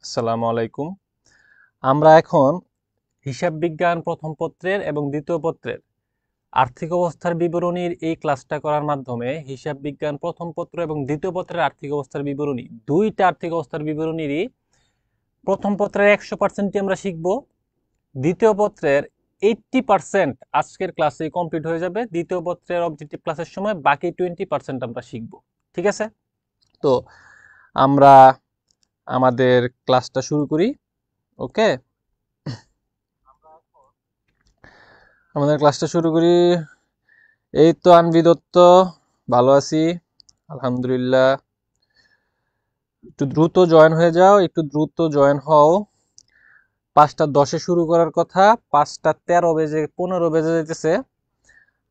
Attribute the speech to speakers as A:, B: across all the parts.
A: আসসালামু আলাইকুম। আমরা এখন হিসাব বিজ্ঞান প্রথম পত্রের এবং দ্বিতীয় পত্রের আর্থিক অবস্থার বিবরণীর এই ক্লাসটা করার মাধ্যমে হিসাব বিজ্ঞান প্রথম পত্র এবং দ্বিতীয় পত্রের আর্থিক অবস্থার বিবরণী, দুইটা আর্থিক অবস্থার বিবরণীরই প্রথম পত্রের 100%ই আমরা শিখব। দ্বিতীয় পত্রের 80% আজকের ক্লাসে কমপ্লিট হয়ে যাবে। দ্বিতীয় পত্রের অবজেক্টিভ ক্লাসের সময় বাকি 20% আমরা শিখব। ঠিক আছে? তো আমরা আমাদের ক্লাসটা শুরু করি। ওকে, আমাদের ক্লাসটা শুরু করি। এই তো আনভি দত্ত, ভালো আছি আলহামদুলিল্লাহ। একটু দ্রুত জয়েন হয়ে যাও, একটু দ্রুত জয়েন হও। 5:10 শুরু করার কথা, 5:13 বেজে 15 বেজে যেতেছে।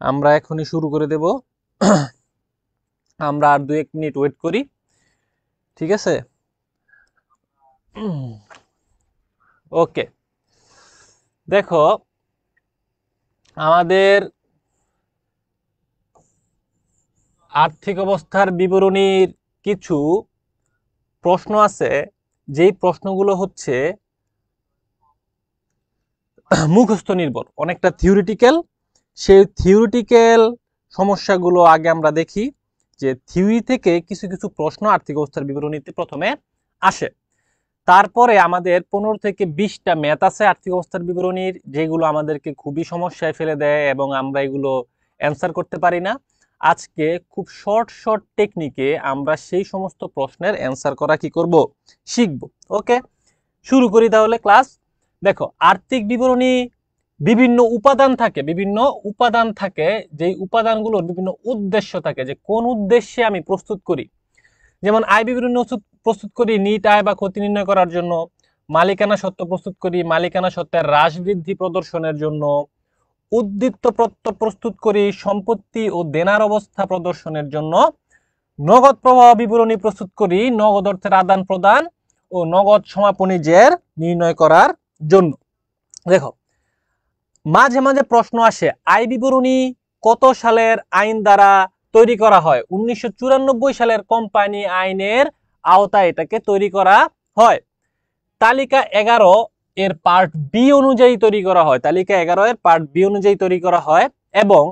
A: আমরা এখনই শুরু করে দেব। আমরা আর 2-1 মিনিট ওয়েট করি, ঠিক আছে? ওকে, দেখো আমাদের আর্থিক অবস্থার বিবরণীর কিছু প্রশ্ন আছে, যেই প্রশ্নগুলো হচ্ছে মুখস্থ নির্ভর, অনেকটা থিওরিটিক্যাল। সেই থিওরিটিক্যাল সমস্যাগুলো আগে আমরা দেখি, যে থিওরি থেকে কিছু কিছু প্রশ্ন আর্থিক অবস্থার বিবরণীতে প্রথমে আসে। তারপরে আমাদের 15 থেকে 20টা ম্যাথ আছে আর্থিক অবস্থার বিবরণীর, যেগুলো আমাদেরকে খুবই সমস্যায় ফেলে দেয় এবং আমরা এগুলো অ্যান্সার করতে পারি না। আজকে খুব শর্ট টেকনিকে আমরা সেই সমস্ত প্রশ্নের অ্যান্সার করা কি করব, শিখব। ওকে, শুরু করি তাহলে ক্লাস। দেখো, আর্থিক বিবরণী বিভিন্ন উপাদান থাকে, যেই উপাদানগুলোর বিভিন্ন উদ্দেশ্য থাকে, যে কোন উদ্দেশ্যে আমি প্রস্তুত করি। যেমন আয় বিবরণী প্রস্তুত করি নিট আয় বা ক্ষতি নির্ণয় করার জন্য, মালিকানা সত্ত্ব প্রস্তুত করি মালিকানা সত্ত্বের হ্রাস বৃদ্ধি প্রদর্শনের জন্য, উদ্বৃত্ত পত্র প্রস্তুত করি সম্পত্তি ও দেনার অবস্থা প্রদর্শনের জন্য, নগদ প্রবাহ বিবরণী প্রস্তুত করি নগদ অর্থের আদান প্রদান ও নগদ সমাপনী জের নির্ণয় করার জন্য। দেখো, মাঝে মাঝে প্রশ্ন আসে, আয় বিবরণী কত সালের আইন দ্বারা তৈরি করা হয়? 1994 সালের কোম্পানি আইনের আওতায় এটাকে তৈরি করা হয়। তালিকা 11 এর পার্ট বি অনুযায়ী তৈরি করা হয়, তালিকা 11 এর পার্ট বি অনুযায়ী তৈরি করা হয়। এবং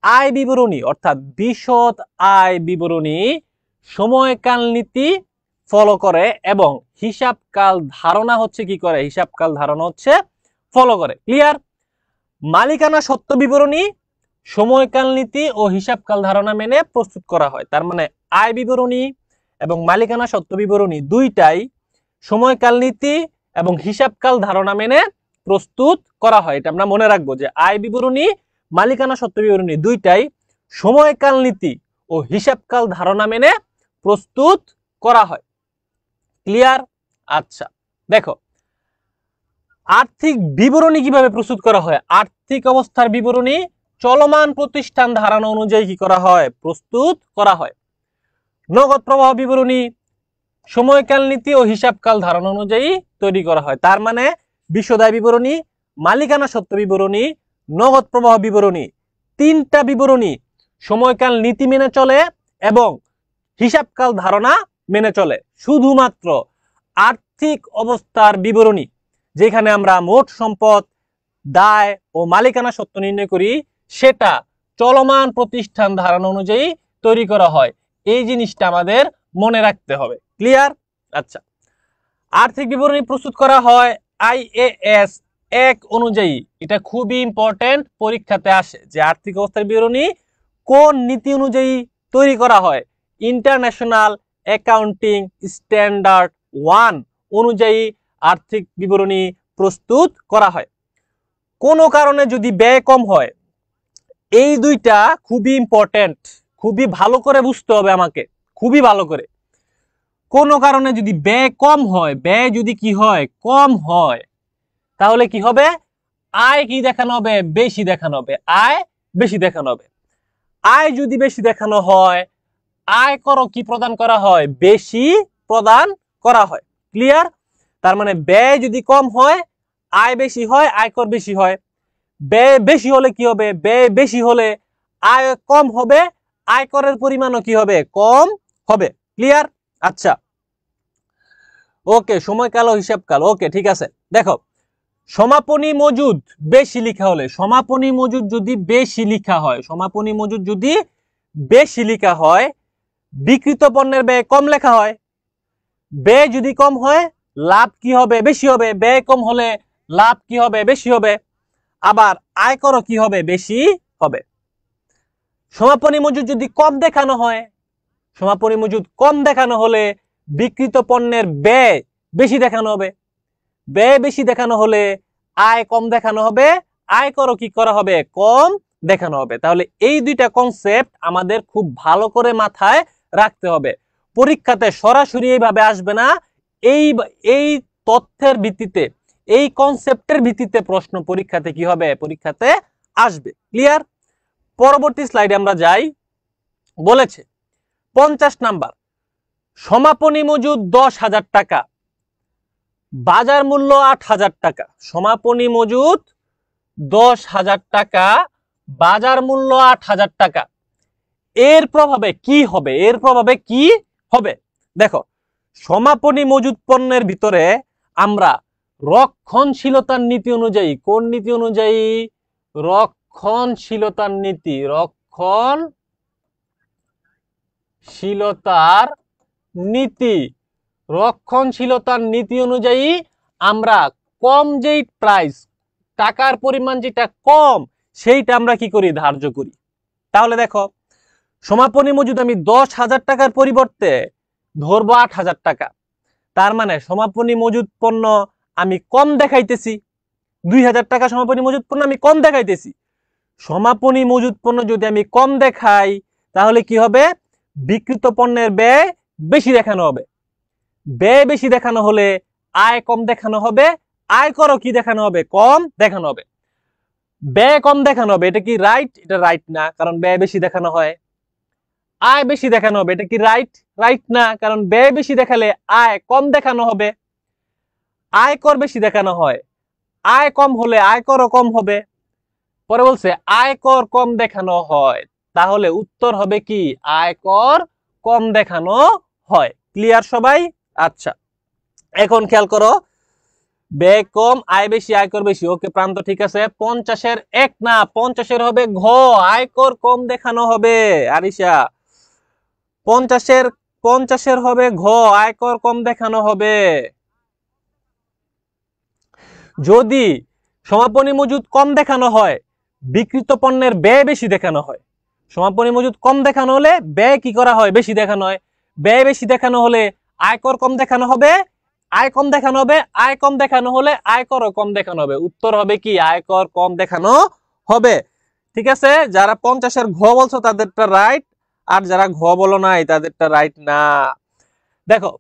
A: আয় বিবরণী অর্থাৎ বিশদ আয় বিবরণী সময়কাল নীতি ফলো করে এবং হিসাবকাল ধারণা হচ্ছে কি করে, হিসাবকাল ধারণা হচ্ছে ফলো করে। ক্লিয়ার? মালিকানা সত্ত্ব বিবরণী সময়কাল নীতি ও হিসাবকাল ধারণা মেনে প্রস্তুত করা হয়। তার মানে আয় বিবরণী এবং মালিকানা সত্ত্ব বিবরণী দুইটাই সময়কাল নীতি এবং হিসাবকাল ধারণা মেনে প্রস্তুত করা হয়। এটা আমরা মনে রাখবো যে আয় বিবরণী মালিকানা সত্ত্ব বিবরণী দুইটাই সময়কাল নীতি ও হিসাবকাল ধারণা মেনে প্রস্তুত করা হয়। ক্লিয়ার? আচ্ছা, দেখো আর্থিক বিবরণী কিভাবে প্রস্তুত করা হয়। আর্থিক অবস্থার বিবরণী চলমান প্রতিষ্ঠান ধারণা অনুযায়ী কি করা হয়, প্রস্তুত করা হয়। নগদ প্রবাহ বিবরণী সময়কাল নীতি ও হিসাবকাল ধারণা অনুযায়ী তৈরি করা হয়। তার মানে বিশদ আয় বিবরণী, মালিকানা সত্ত্ব বিবরণী, নগদ প্রবাহ বিবরণী, তিনটা বিবরণী সময়কাল নীতি মেনে চলে এবং হিসাবকাল ধারণা মেনে চলে। শুধুমাত্র আর্থিক অবস্থার বিবরণী, যেখানে আমরা মোট সম্পদ, দায় ও মালিকানা সত্ত্ব নির্ণয় করি, সেটা চলমান প্রতিষ্ঠান ধারণা অনুযায়ী তৈরি করা হয়। এই জিনিসটা আমাদের মনে রাখতে হবে। ক্লিয়ার? আচ্ছা, আর্থিক বিবরণী প্রস্তুত করা হয় IAS 1 অনুযায়ী। এটা খুবই ইম্পর্টেন্ট, পরীক্ষাতে আসে যে আর্থিক অবস্থার বিবরণী কোন নীতি অনুযায়ী তৈরি করা হয়। ইন্টারন্যাশনাল অ্যাকাউন্টিং স্ট্যান্ডার্ড 1 অনুযায়ী আর্থিক বিবরণী প্রস্তুত করা হয়। কোনো কারণে যদি ব্যয় কম হয়, এই দুইটা খুবই ইম্পর্টেন্ট, খুবই ভালো করে বুঝতে হবে আমাকে, খুবই ভালো করে। কোনো কারণে যদি ব্যয় কম হয়, ব্যয় যদি কি হয়, কম হয়, তাহলে কি হবে, আয় কি দেখানো হবে, বেশি দেখানো হবে, আয় বেশি দেখানো হবে। আয় যদি বেশি দেখানো হয়, আয়কর কি প্রদান করা হয়, বেশি প্রদান করা হয়। ক্লিয়ার? তার মানে ব্যয় যদি কম হয়, আয় বেশি হয়, আয়কর বেশি হয়। ব্যয় বেশি হলে কি হবে, ব্যয় বেশি হলে আয় কম হবে, আয়করের পরিমাণও কি হবে, কম হবে। ক্লিয়ার? আচ্ছা, ওকে, সময়কাল ও হিসাবকাল, ওকে ঠিক আছে। দেখো সমাপনী মজুদ বেশি লেখা হলে, সমাপনী মজুদ যদি বেশি লেখা হয়, সমাপনী মজুদ যদি বেশি লেখা হয়, বিক্রিত পণ্যের ব্যয় কম লেখা হয়। ব্যয় যদি কম হয় লাভ কি হবে? বেশি হবে। ব্যয় কম হলে লাভ কি হবে? বেশি হবে। আবার আয়কর কি হবে? বেশি হবে। সমাপনী মজুদ যদি কম দেখানো হয়, সমাপনী মজুদ কম দেখানো হলে বিক্রিত পণ্যের ব্যয় বেশি দেখানো হবে। ব্যয় বেশি দেখানো হলে আয় কম দেখানো হবে, আয়কর কি করা হবে? কম দেখানো হবে। তাহলে এই দুইটা কনসেপ্ট আমাদের খুব ভালো করে মাথায় রাখতে হবে। পরীক্ষাতে সরাসরি এইভাবে আসবে না, এই তথ্যের ভিত্তিতে, এই কনসেপ্টের ভিত্তিতে প্রশ্ন পরীক্ষাতে কি হবে? পরীক্ষাতে আসবে। ক্লিয়ার? পরবর্তী স্লাইডে আমরা যাই। বলেছে 50 নাম্বার, সমাপনী মজুদ 10,000 টাকা, বাজার মূল্য 8,000 টাকা। সমাপনী মজুদ 10,000 টাকা, বাজার মূল্য 8,000 টাকা। এর প্রভাবে কি হবে? এর প্রভাবে কি হবে? দেখো সমাপনী মজুদ পণ্যের ভিতরে আমরা রক্ষণশীলতার নীতি অনুযায়ী, কোন নীতি অনুযায়ী? রক্ষণশীলতার নীতি, রক্ষণশীলতার নীতি, রক্ষণশীলতার নীতি অনুযায়ী আমরা কম যেই প্রাইস, টাকার পরিমাণ যেটা কম, সেইটা আমরা কি করি? ধার্য করি। তাহলে দেখো সমাপনী মজুদ আমি 10,000 টাকার পরিবর্তে ধরবো 8,000 টাকা। তার মানে সমাপনী মজুদ পণ্য আমি কম দেখাইতেছি। 2,000 টাকা সমাপনী মজুদ পণ্য আমি কম দেখাইতেছি। সমাপনী মজুদ পণ্য যদি আমি কম দেখাই তাহলে কি হবে? বিক্রিত পণ্যের ব্যয় বেশি দেখানো হবে। ব্যয় বেশি দেখানো হলে আয় কম দেখানো হবে, আয়কর কি দেখানো হবে? কম দেখানো হবে। ব্যয় কম দেখানো হবে, এটা কি রাইট? এটা রাইট না, কারণ ব্যয় বেশি দেখানো হয়। আয় বেশি দেখানো হবে, এটা কি রাইট? রাইট না, কারণ ব্যয় বেশি দেখালে আয় কম দেখানো হবে। আয়কর বেশি দেখানো হয়, আয় কম হলে আয়করও কম হবে। পরে বলছে আয়কর কম দেখানো হয়, তাহলে উত্তর হবে কি? আয়কর কম দেখানো হয়। ক্লিয়ার সবাই? আচ্ছা, এখন খেয়াল করো, ব্যয় কম, আয় বেশি, আয়কর বেশি। ওকে প্রান্ত ঠিক আছে। 50-এর 1 না, 50-এর হবে ঘ, আয়কর কম দেখানো হবে। আরিশা 50-এর হবে ঘ, আয়কর কম দেখানো হবে। যদি সমাপনী মজুদ কম দেখানো হয়, বিক্রিত পণ্যের ব্যয় বেশি দেখানো হয়। সমাপনী মজুদ কম দেখানো হলে ব্যয় কি করা হয়? বেশি দেখানো হয়। ব্যয় বেশি দেখানো হলে আয়কর কম দেখানো হবে, আয় কম দেখানো হবে। আয় কম দেখানো হলে আয়করও কম দেখানো হবে। উত্তর হবে কি? আয়কর কম দেখানো হবে। ঠিক আছে, যারা 50-এর ঘ বলছো তাদেরটা রাইট, আর যারা ঘ বলো নাই তাদেরটা রাইট না। দেখো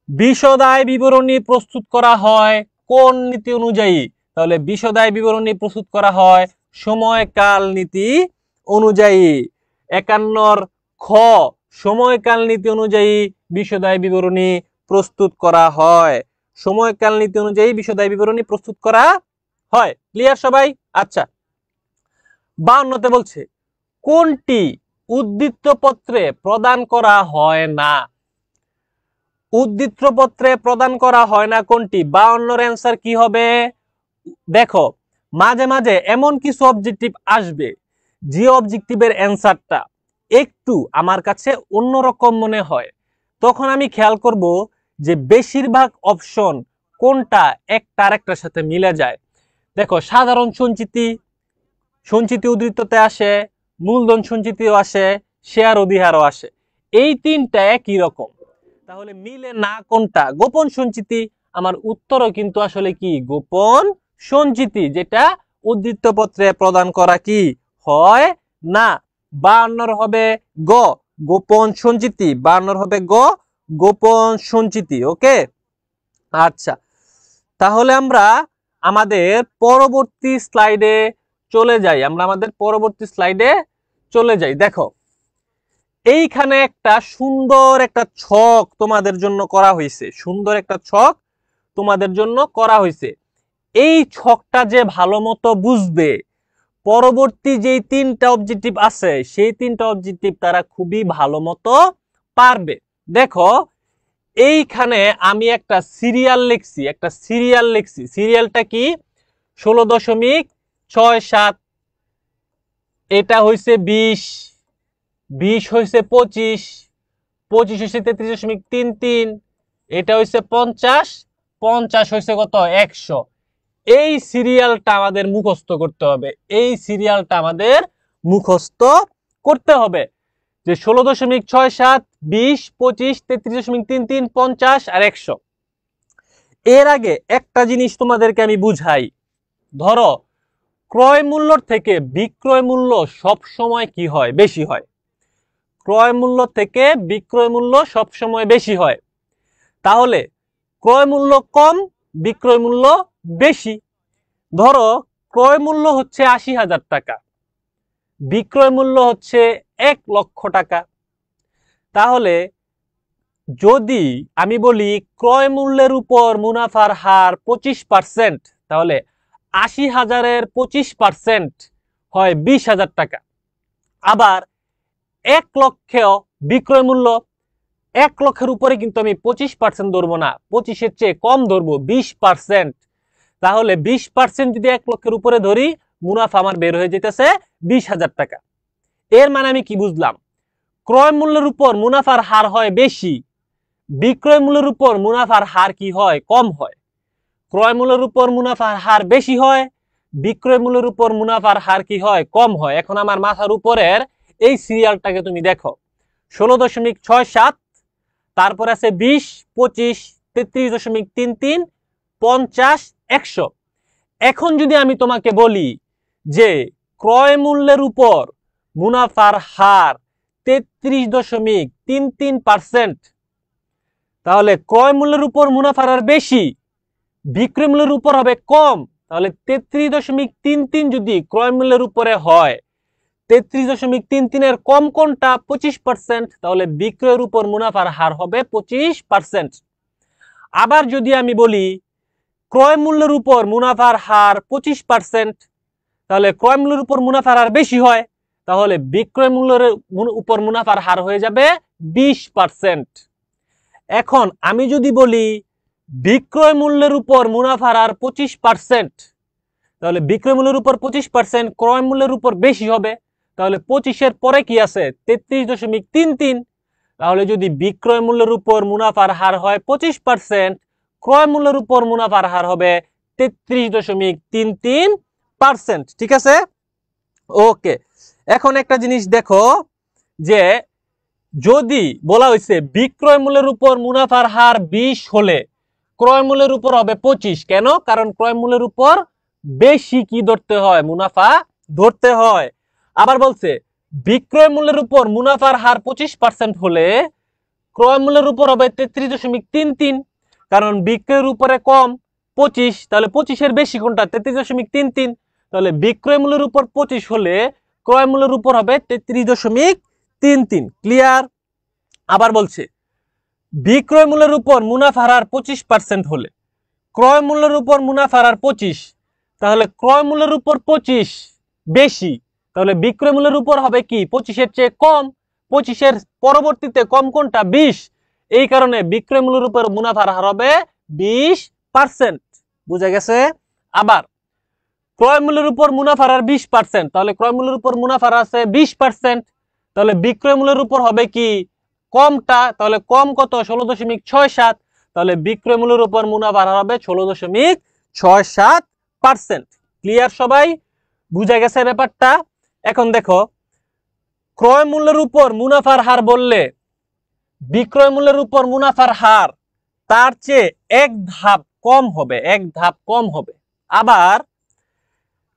A: বিশদ আয় বিবরণী প্রস্তুত করা হয় কোন নীতি অনুযায়ী? তাহলে বিশদ আয় বিবরণী প্রস্তুত করা হয় সময়কাল নীতি অনুযায়ী। 51-র খ, সময়কাল নীতি অনুযায়ী বিশদ আয় বিবরণী প্রস্তুত করা হয়। সময়কাল নীতি অনুযায়ী বিশদ আয় বিবরণী প্রস্তুত করা হয়। ক্লিয়ার সবাই? আচ্ছা, 52-তে বলছে কোনটি উদ্ধৃত্ত পত্রে প্রদান করা হয় না? উদ্ধৃত্ত পত্রে প্রদান করা হয় না কোনটি? 52-এর অ্যান্সার কি হবে? দেখো মাঝে মাঝে এমন কিছু অবজেক্টিভ আসবে যে অবজেক্টিভের অ্যান্সারটা একটু আমার কাছে অন্যরকম মনে হয়, তখন আমি খেয়াল করব যে বেশিরভাগ অপশন কোনটা একটা আরেকটার সাথে মিলে যায়। দেখো সাধারণ সঞ্চিতি, সঞ্চিতি উদ্ধৃততে আসে, মূলধন সঞ্চিতিও আসে, শেয়ার অধিহারও আসে। এই তিনটা একই রকম, তাহলে মিলে না কোনটা? গোপন সঞ্চিতি। আমার উত্তরও কিন্তু আসলে কি? গোপন সঞ্চিতি, যেটা উদ্ধৃত্ত পত্রে প্রদান করা কি হয় না। 52-এর হবে গ, গোপন সঞ্চিতি। 52-এর হবে গ, গোপন সঞ্চিতি। ওকে আচ্ছা, তাহলে আমরা আমাদের পরবর্তী স্লাইডে চলে যাই। দেখো এইখানে একটা সুন্দর একটা ছক তোমাদের জন্য করা হয়েছে। এই ছকটা যে ভালো মতো বুঝবে, পরবর্তী যেই 3টা অবজেক্টিভ আছে সেই 3টা অবজেক্টিভ তারা খুবই ভালো মতো পারবে। দেখো এইখানে আমি একটা সিরিয়াল লিখছি, সিরিয়ালটা কি 16.67, এটা হইছে 20, 20 হইছে 25, 25 হইছে 33.33, এটা হইছে 50, 50 হইছে কত 100। এই সিরিয়ালটা আমাদের মুখস্থ করতে হবে, যে 16.67, 20, 25, 33.33, 50 আর 100। এর আগে একটা জিনিস তোমাদেরকে আমি বুঝাই। ধরো ক্রয় মূল্যর থেকে বিক্রয় মূল্য সবসময় কি হয়? বেশি হয়। ক্রয় মূল্য থেকে বিক্রয় মূল্য সবসময় বেশি হয়। তাহলে ক্রয় মূল্য কম, বিক্রয় মূল্য বেশি। ধরো ক্রয় মূল্য হচ্ছে 80,000 টাকা, বিক্রয় মূল্য হচ্ছে 1 লক্ষ টাকা। তাহলে যদি আমি বলি ক্রয় মূল্যের উপর মুনাফার হার 25%, তাহলে 80,000-এর 25% হয় 20,000 টাকা। আবার 1 লক্ষ বিক্রয় মূল্য, 1 লক্ষের উপরে কিন্তু আমি 25% ধরবো না, 25-এর চেয়ে কম ধরবো, 20%। তাহলে 20% যদি 1 লক্ষের উপরে ধরি, মুনাফা আমার বের হয়ে যেতেছে 20,000 টাকা। এর মানে আমি কি বুঝলাম? ক্রয় মূল্যের উপর মুনাফার হার হয় বেশি, বিক্রয় মূল্যের উপর মুনাফার হার কি হয়? কম হয়। ক্রয় মূল্যের উপর মুনাফার হার বেশি হয়, বিক্রয় মূল্যের উপর মুনাফার হার কি হয়? কম হয়। এখন আমার মাথার উপরের এই সিরিয়ালটাকে তুমি দেখো, 16.67, তারপর আছে 20, 25, 33.33, 50, 100। এখন যদি আমি তোমাকে বলি যে ক্রয় মূল্যের উপর মুনাফার হার 33.33%, তাহলে ক্রয় মূল্যের উপর মুনাফার হার বেশি, বিক্রয় মূল্যের উপর হবে কম। তাহলে 33.33 যদি ক্রয় মূল্যের উপরে হয়, 33.33 এর কম কোনটা? 25%। তাহলে বিক্রয়ের উপর মুনাফার হার হবে 25%। আবার যদি আমি বলি ক্রয় মূল্যের উপর মুনাফার হার 25%, তাহলে ক্রয় মূল্যের উপর মুনাফার হার বেশি হয়, তাহলে বিক্রয় মূল্যের উপর মুনাফার হার হয়ে যাবে 20%। এখন আমি যদি বলি বিক্রয় মূল্যের উপর মুনাফার হার 25%, তাহলে বিক্রয় মূল্যের উপর 25%, ক্রয় মূল্যের উপর বেশি হবে। তাহলে 25-এর পরে কি আছে? 33.33। তাহলে যদি বিক্রয় মূল্যের উপর মুনাফার হার হয় 25%, ক্রয় মূল্যের উপর মুনাফার হার হবে 33.33%। ঠিক আছে? ওকে, এখন একটা জিনিস দেখো, যে যদি বলা হয়েছে বিক্রয় মূল্যের উপর মুনাফার হার 20 হলে ক্রয় মূল্যের উপর হবে 25। কেন? কারণ ক্রয় মূল্যের উপর বেশি কি ধরতে হয়? মুনাফা ধরতে হয়। আবার বলছে বিক্রয় মূল্যের উপর মুনাফার হার 25% হলে ক্রয় মূল্যের উপর হবে 33.33, কারণ বিক্রয়ের উপরে কম 25, তাহলে 25-এর বেশি কোনটা? 33.33। তাহলে বিক্রয় মূল্যের উপর 25 হলে ক্রয় মূল্যের উপর হবে 33.33। ক্লিয়ার? আবার বলছে বিক্রয় মূল্যের উপর মুনাফার হার 25% হলে ক্রয় মূল্যের উপর মুনাফার হার 25, তাহলে ক্রয় মূল্যের উপর 25 বেশি, তাহলে বিক্রয় মূল্যের উপর হবে কি? 25-এর চেয়ে কম। 25-এর পরবর্তীতে কম কোনটা? 20। এই কারণে বিক্রয় মূল্যের উপর মুনাফার হার হবে 20%। বুঝা গেছে? আবার ক্রয় মূল্যের উপর মুনাফার হার 20%, তাহলে ক্রয় মূল্যের উপর মুনাফার আছে 20%, তাহলে বিক্রয় মূল্যের উপর হবে কি? কমটা। তাহলে কম কত? 16.67। তাহলে বিক্রয় মূল্যের উপর মুনাফার হার হবে 16.67%। ক্লিয়ার সবাই? বুঝা গেছে ব্যাপারটা? এখন দেখো, ক্রয় মূল্যের উপর মুনাফার হার বললে বিক্রয় মূল্যের উপর মুনাফার হার তার চেয়ে এক ধাপ কম হবে, আবার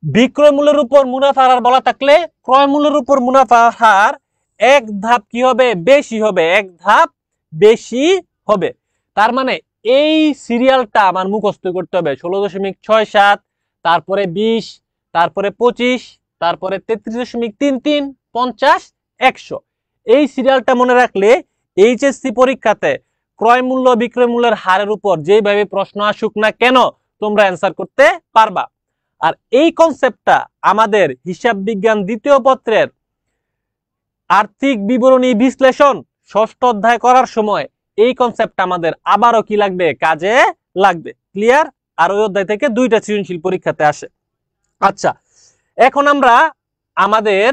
A: বিক্রয় মূল্যের উপর মুনাফার হার বলা থাকলে ক্রয় মূল্যের উপর মুনাফার হার এক ধাপ কি হবে? বেশি হবে, এক ধাপ বেশি হবে। তার মানে এই সিরিয়ালটা আমার মুখস্থ করতে হবে। 16.67, তারপরে 20, তারপরে 25, তারপরে 33.33, 50, 100। এই সিরিয়ালটা মনে রাখলে এইচএসসি পরীক্ষাতে ক্রয় মূল্য বিক্রয় মূল্যের হারের উপর যেভাবে প্রশ্ন আসুক না কেন তোমরা অ্যান্সার করতে পারবা। আর এই কনসেপ্টটা আমাদের হিসাব বিজ্ঞান 2য় পত্রের আর্থিক বিবরণী বিশ্লেষণ 6ষ্ঠ অধ্যায় করার সময় এই কনসেপ্টটা আমাদের আবারও কি লাগবে, কাজে লাগবে। ক্লিয়ার? আর ওই অধ্যায় থেকে 2টা সৃজনশীল পরীক্ষাতে আসে। আচ্ছা, এখন আমরা আমাদের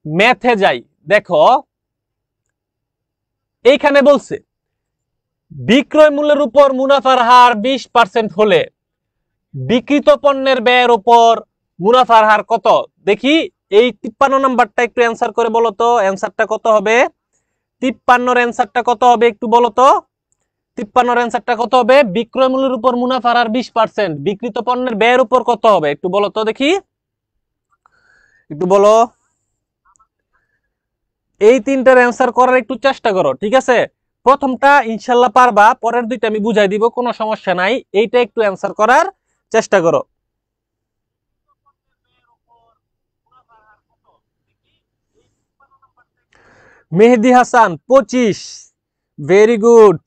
A: ম্যাথে যাই। দেখো এইখানে বলছে বিক্রয় মূল্যের উপর মুনাফার হার 20% হলে বিক্রিত পণ্যের ব্যয়ের উপর মুনাফার হার কত? দেখি এই 53 নাম্বারটা একটু অ্যান্সার করে বলো তো, অ্যান্সারটা কত হবে? 53 এর অ্যান্সারটা কত হবে একটু বলো তো। 53 এর অ্যান্সারটা কত হবে? বিক্রয় মূল্যের উপর মুনাফার হার 20%, বিক্রিত পণ্যের ব্যয়ের উপর কত হবে একটু বলো তো দেখি, একটু বলো। এই তিনটার অ্যান্সার করার একটু চেষ্টা করো, ঠিক আছে? প্রথমটা ইনশাল্লাহ পারবা, পরের দুইটা আমি বুঝাই দিব, কোনো সমস্যা নাই। এইটা একটু অ্যান্সার করার চেষ্টা করো। Mehedi Hasan 25, very good.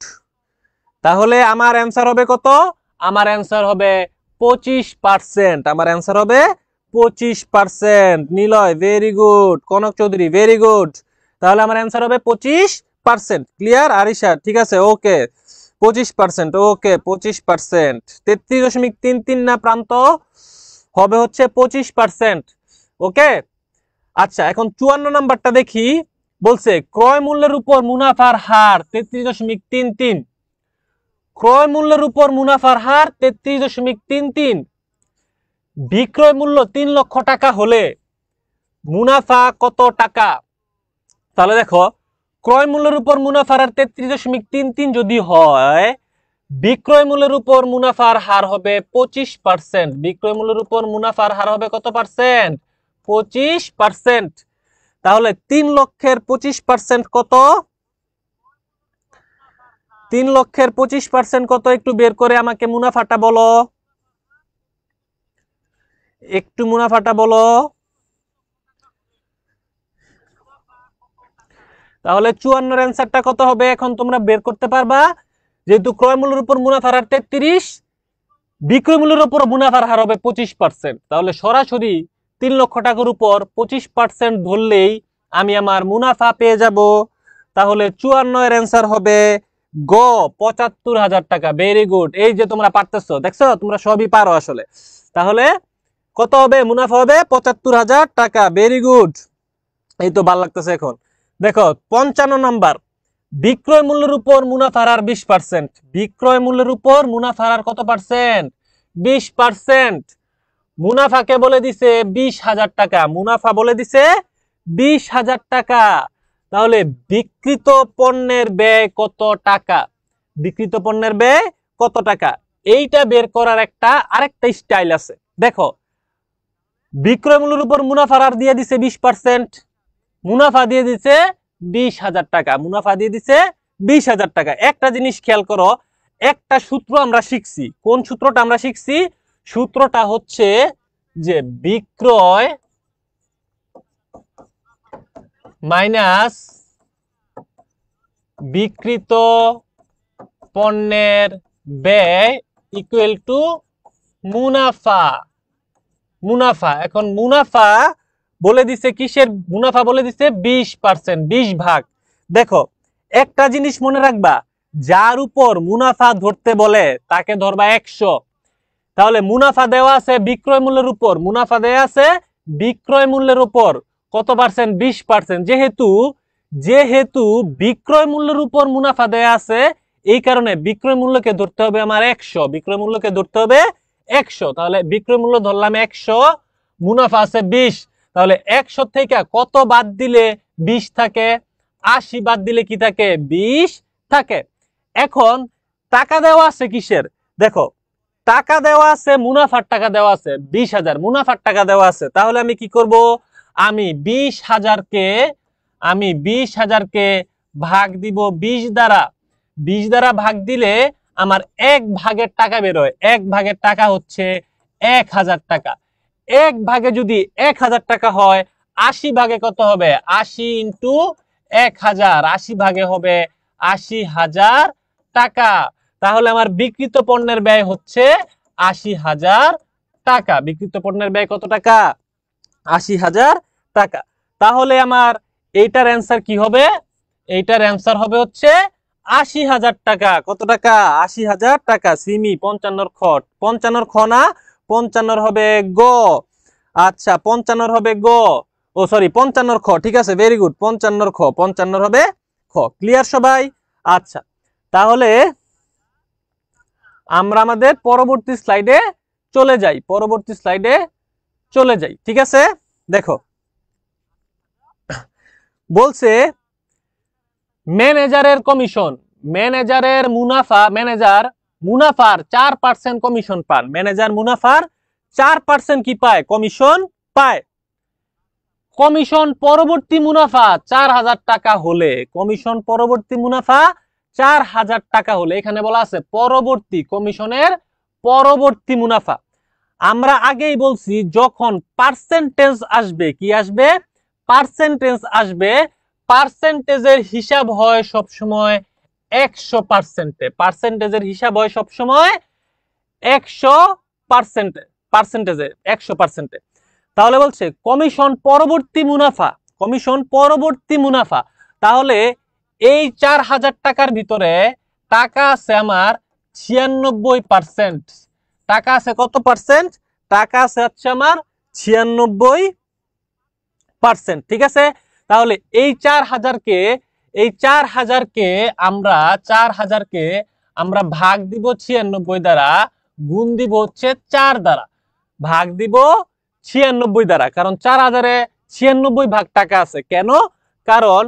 A: তাহলে আমার অ্যান্সার হবে কত? আমার অ্যান্সার হবে 25%। আমার অ্যান্সার হবে 25%। Niloy very good, Kanak Chowdhury very good. তাহলে আমার অ্যান্সার হবে 25%। ক্লিয়ার? আরিশা ঠিক আছে, ওকে 25%, ওকে 25%। 33.33 না প্রান্ত, হবে হচ্ছে 25%। ওকে আচ্ছা, এখন 54 নাম্বারটা দেখি। বলছে ক্রয় মূল্যের উপর মুনাফার হার 33.33। ক্রয় মূল্যের উপর মুনাফার হার 33.33। বিক্রয় মূল্য 3 লক্ষ টাকা হলে মুনাফা কত টাকা? তাহলে দেখো ক্রয় মূল্যের উপর মুনাফার হার 33.33 যদি হয়, বিক্রয় মূল্যের উপর মুনাফার হার হবে 25%। বিক্রয় মূল্যের উপর মুনাফার হার হবে কত পার্সেন্ট? 25%। তাহলে 3 লক্ষের 25% কত? 3 লক্ষের 25% কত একটু বের করে আমাকে মুনাফাটা বলো, একটু মুনাফাটা বলো। তাহলে 54 এর অ্যান্সারটা কত হবে এখন তোমরা বের করতে পারবা, যেহেতু ক্রয় মূল্যের উপর মুনাফার হার 33, বিক্রয় মূল্যের উপর মুনাফার হার হবে 25%। তাহলে সরাসরি 3 লক্ষ টাকার উপর 25% ধরলেই আমি আমার মুনাফা পেয়ে যাব। তাহলে 54 এর অ্যান্সার হবে গ, 75,000 টাকা। ভেরি গুড, এই যে তোমরা পারতেছো, দেখছো তোমরা সবই পারো আসলে। তাহলে কত হবে? মুনাফা হবে 75,000 টাকা। ভেরি গুড, এই তো ভালো লাগতেছে এখন। দেখো 55 নাম্বার, বিক্রয় মূল্যের উপর মুনাফার হার 20%। বিক্রয় মূল্যের উপর মুনাফার হার কত পার্সেন্ট? 20%। মুনাফাকে বলে দিছে 20,000 টাকা। মুনাফা বলে দিছে 20,000 টাকা। তাহলে বিক্রিত পণ্যের ব্যয় কত টাকা? বিক্রিত পণ্যের ব্যয় কত টাকা? এইটা বের করার আরেকটা স্টাইল আছে। দেখো বিক্রয় মূল্যের উপর মুনাফার হার দিয়ে দিছে 20%, মুনাফা দিয়ে দিছে 20,000 টাকা। মুনাফা দিয়ে দিছে 20,000 টাকা। একটা জিনিস খেয়াল করো, একটা সূত্র আমরা শিখছি। কোন সূত্রটা আমরা শিখছি? সূত্রটা হচ্ছে যে বিক্রয় মাইনাস বিক্রিত পণ্যের ব্যয় ইকুয়াল টু মুনাফা। মুনাফা, এখন মুনাফা বলে দিছে কিসের? মুনাফা বলে দিছে 20%, 20 ভাগ। দেখো একটা জিনিস মনে রাখবা, যার উপর মুনাফা ধরতে বলে তাকে ধরবা 100। তাহলে মুনাফা দেওয়া আছে বিক্রয় মূল্যের উপর, মুনাফা দেওয়া আছে বিক্রয় মূল্যের উপর কত পার্সেন্ট? 20%। যেহেতু বিক্রয় মূল্যের উপর মুনাফা দেওয়া আছে, এই কারণে বিক্রয় মূল্যকে ধরতে হবে আমার 100। বিক্রয় মূল্যকে ধরতে হবে 100। তাহলে বিক্রয় মূল্য ধরলাম 100, মুনাফা আছে 20। তাহলে 100 থেকে কত বাদ দিলে 20 থাকে? 80 বাদ দিলে কি থাকে? 20 থাকে। এখন টাকা দেওয়া আছে কিসের? দেখো টাকা দেওয়া আছে, মুনাফার টাকা দেওয়া আছে 20,000, মুনাফার টাকা দেওয়া আছে। তাহলে আমি কি করব? আমি 20,000কে ভাগ দিব 20 দ্বারা। 20 দ্বারা ভাগ দিলে আমার 1 ভাগের টাকা বের হয়। 1 ভাগের টাকা হচ্ছে 1,000 টাকা। 1 ভাগে যদি 1,000 টাকা হয়, 80 ভাগে কত হবে? 80 ইন্টু 1,000, 80 ভাগে হবে 80,000 টাকা। তাহলে আমার বিক্রিত পণ্যের ব্যয় হচ্ছে 80,000 টাকা। বিক্রিত পণ্যের ব্যয় কত টাকা? 80,000 টাকা। তাহলে আমার এইটার অ্যান্সার কি হবে? এইটার অ্যান্সার হবে হচ্ছে ৮০,০০০ টাকা। কত টাকা? ৮০,০০০ টাকা। সিমি ৫৫ খ, ৫৫ খ না, ৫৫ হবে গ। আচ্ছা ৫৫ হবে গ, ও সরি ৫৫ খ, ঠিক আছে, ভেরি গুড। ৫৫ খ, ৫৫ হবে খ। ক্লিয়ার সবাই? আচ্ছা তাহলে আমরা আমাদের পরবর্তী স্লাইডে চলে যাই, পরবর্তী স্লাইডে চলে যাই, ঠিক আছে। দেখো বলছে ম্যানেজারের কমিশন, ম্যানেজারের মুনাফা, ম্যানেজার মুনাফার 4% কমিশন পান। ম্যানেজার মুনাফার 4% কি পায়? কমিশন পায়। কমিশন পরবর্তী মুনাফা ৪০০০ টাকা হলে, কমিশন পরবর্তী মুনাফা ৪০০০ টাকা হলে, এখানে বলা আছে পরবর্তী, কমিশনের পরবর্তী মুনাফা। আমরা আগেই বলছি যখন পার্সেন্টেজ আসবে, কি আসবে? পার্সেন্টেজ আসবে, পার্সেন্টেজের হিসাব হয় সবসময় ১০০%। পার্সেন্টেজের হিসাব হয় সবসময় ১০০%, পার্সেন্টেজে ১০০%। তাহলে বলছে কমিশন পরবর্তী মুনাফা, কমিশন পরবর্তী মুনাফা। তাহলে এই ৪০০০ টাকার ভিতরে টাকা আছে আমার ৯৬%। টাকা আছে কত পার্সেন্ট? টাকা আছে হচ্ছে আমার ৯৬%, ঠিক আছে। তাহলে এই ৪০০০কে, এই ৪০০০কে আমরা, ৪০০০কে আমরা ভাগ দিব ৯৬ দ্বারা, গুণ দিব হচ্ছে ৪ দ্বারা, ভাগ দিব ৯৬ দ্বারা। কারণ ৪০০০-এ ৯৬ ভাগ টাকা আছে। কেন? কারণ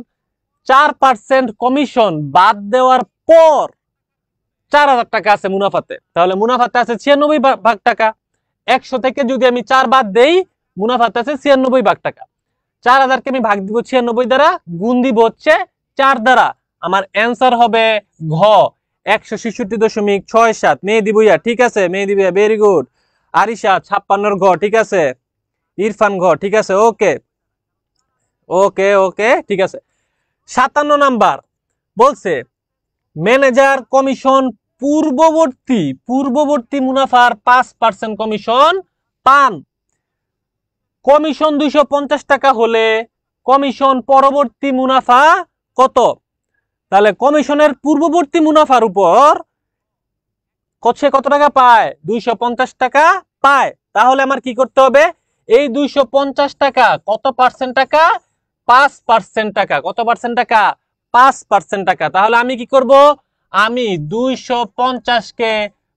A: 4% কমিশন বাদ দেওয়ার পর ৪০০০ টাকা আছে মুনাফাতে। তাহলে মুনাফাতে আছে ৯৬ ভাগ টাকা। ১০০ থেকে যদি আমি ৪ বাদ দেই, মুনাফাতে আছে ৯৬ ভাগ টাকা। ৪০০০কে আমি ভাগ দিব ৯৬ দ্বারা, গুণ দিব হচ্ছে ৪ দ্বারা। আমার অ্যান্সার হবে ঘ, ১৬৬.৬৭। মেহেদী ভুইয়া, ঠিক আছে, মেহেদী ভুইয়া ভেরি গুড। আরিশা ৫৬ ঘ, ঠিক আছে। ইরফান ঘ, ঠিক আছে, ওকে ওকে ওকে, ঠিক আছে। ৫৭ নাম্বার বলছে ম্যানেজার কমিশন পূর্ববর্তী, পূর্ববর্তী মুনাফার ৫% কমিশন পান। কমিশন ২৫০ টাকা হলে কমিশন পরবর্তী মুনাফা কত? তাহলে কমিশনের পূর্ববর্তী মুনাফার উপর কত টাকা পায়? ২৫০ টাকা পায়। তাহলে আমার কি করতে হবে? এই ২৫০ টাকা কত পার্সেন্ট টাকা? ৫% টাকা। কত পার্সেন্ট টাকা? ৫% টাকা। তাহলে আমি কি করব? আমি ২৫০কে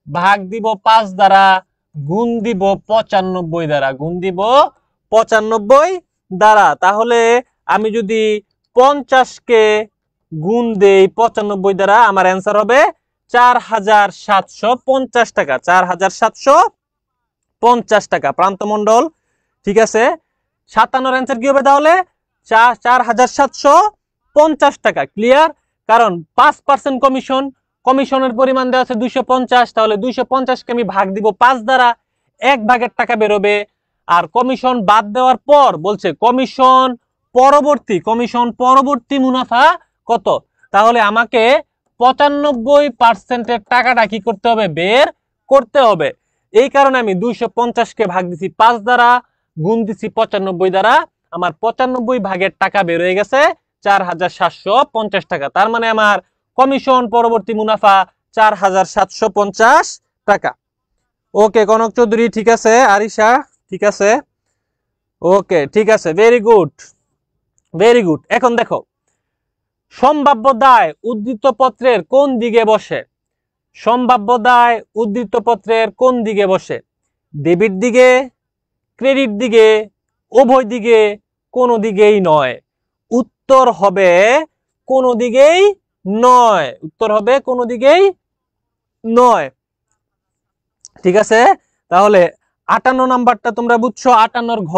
A: ভাগ দিব ৫ দ্বারা, গুণ দিব ৯৫ দ্বারা, গুণ দিব ৯৫ দ্বারা। তাহলে আমি যদি ৫০কে গুণ দেই ৯৫ দ্বারা, আমার অ্যান্সার হবে ৪৭৫০ টাকা। ৪৭৫০ টাকা প্রান্তমণ্ডল, ঠিক আছে। ৫৭ অ্যান্সার কি হবে তাহলে? ৪৭৫০ টাকা। ক্লিয়ার? কারণ ৫% কমিশন, কমিশনের পরিমাণ দেওয়া আছে ২৫০। তাহলে ২৫০কে আমি ভাগ দিব ৫ দ্বারা, ১ ভাগের টাকা বেরোবে। আর কমিশন বাদ দেওয়ার পর বলছে কমিশন পরবর্তী, কমিশন পরবর্তী মুনাফা কত? তাহলে আমাকে ৯৫%-এর টাকাটা কি করতে হবে? বের করতে হবে। এই কারণে আমি ২৫০কে ভাগ দিছি ৫ দ্বারা, গুণ দিছি ৯৫ দ্বারা। আমার ৯৫ ভাগের টাকা বের হয়ে গেছে ৪৭৫০ টাকা। তার মানে আমার কমিশন পরবর্তী মুনাফা ৪৭৫০ টাকা। ওকে কনক চৌধুরী, ঠিক আছে। আরিশা, ঠিক আছে, ওকে, ঠিক আছে, ভেরি গুড, ভেরি গুড। এখন দেখো সম্ভাব্য দায় উদ্ধৃত পত্রের কোন দিকে বসে? সম্ভাব্য দায় উদ্ধৃত পত্রের কোন দিকে বসে? ডেবিট দিকে, ক্রেডিট দিকে, উভয় দিকে, কোনো দিকেই নয়। উত্তর হবে কোনো দিকেই নয়। উত্তর হবে কোনো দিকেই নয়, ঠিক আছে। তাহলে ৫৮ নাম্বারটা তোমরা বুঝছো, ৫৮ ঘ।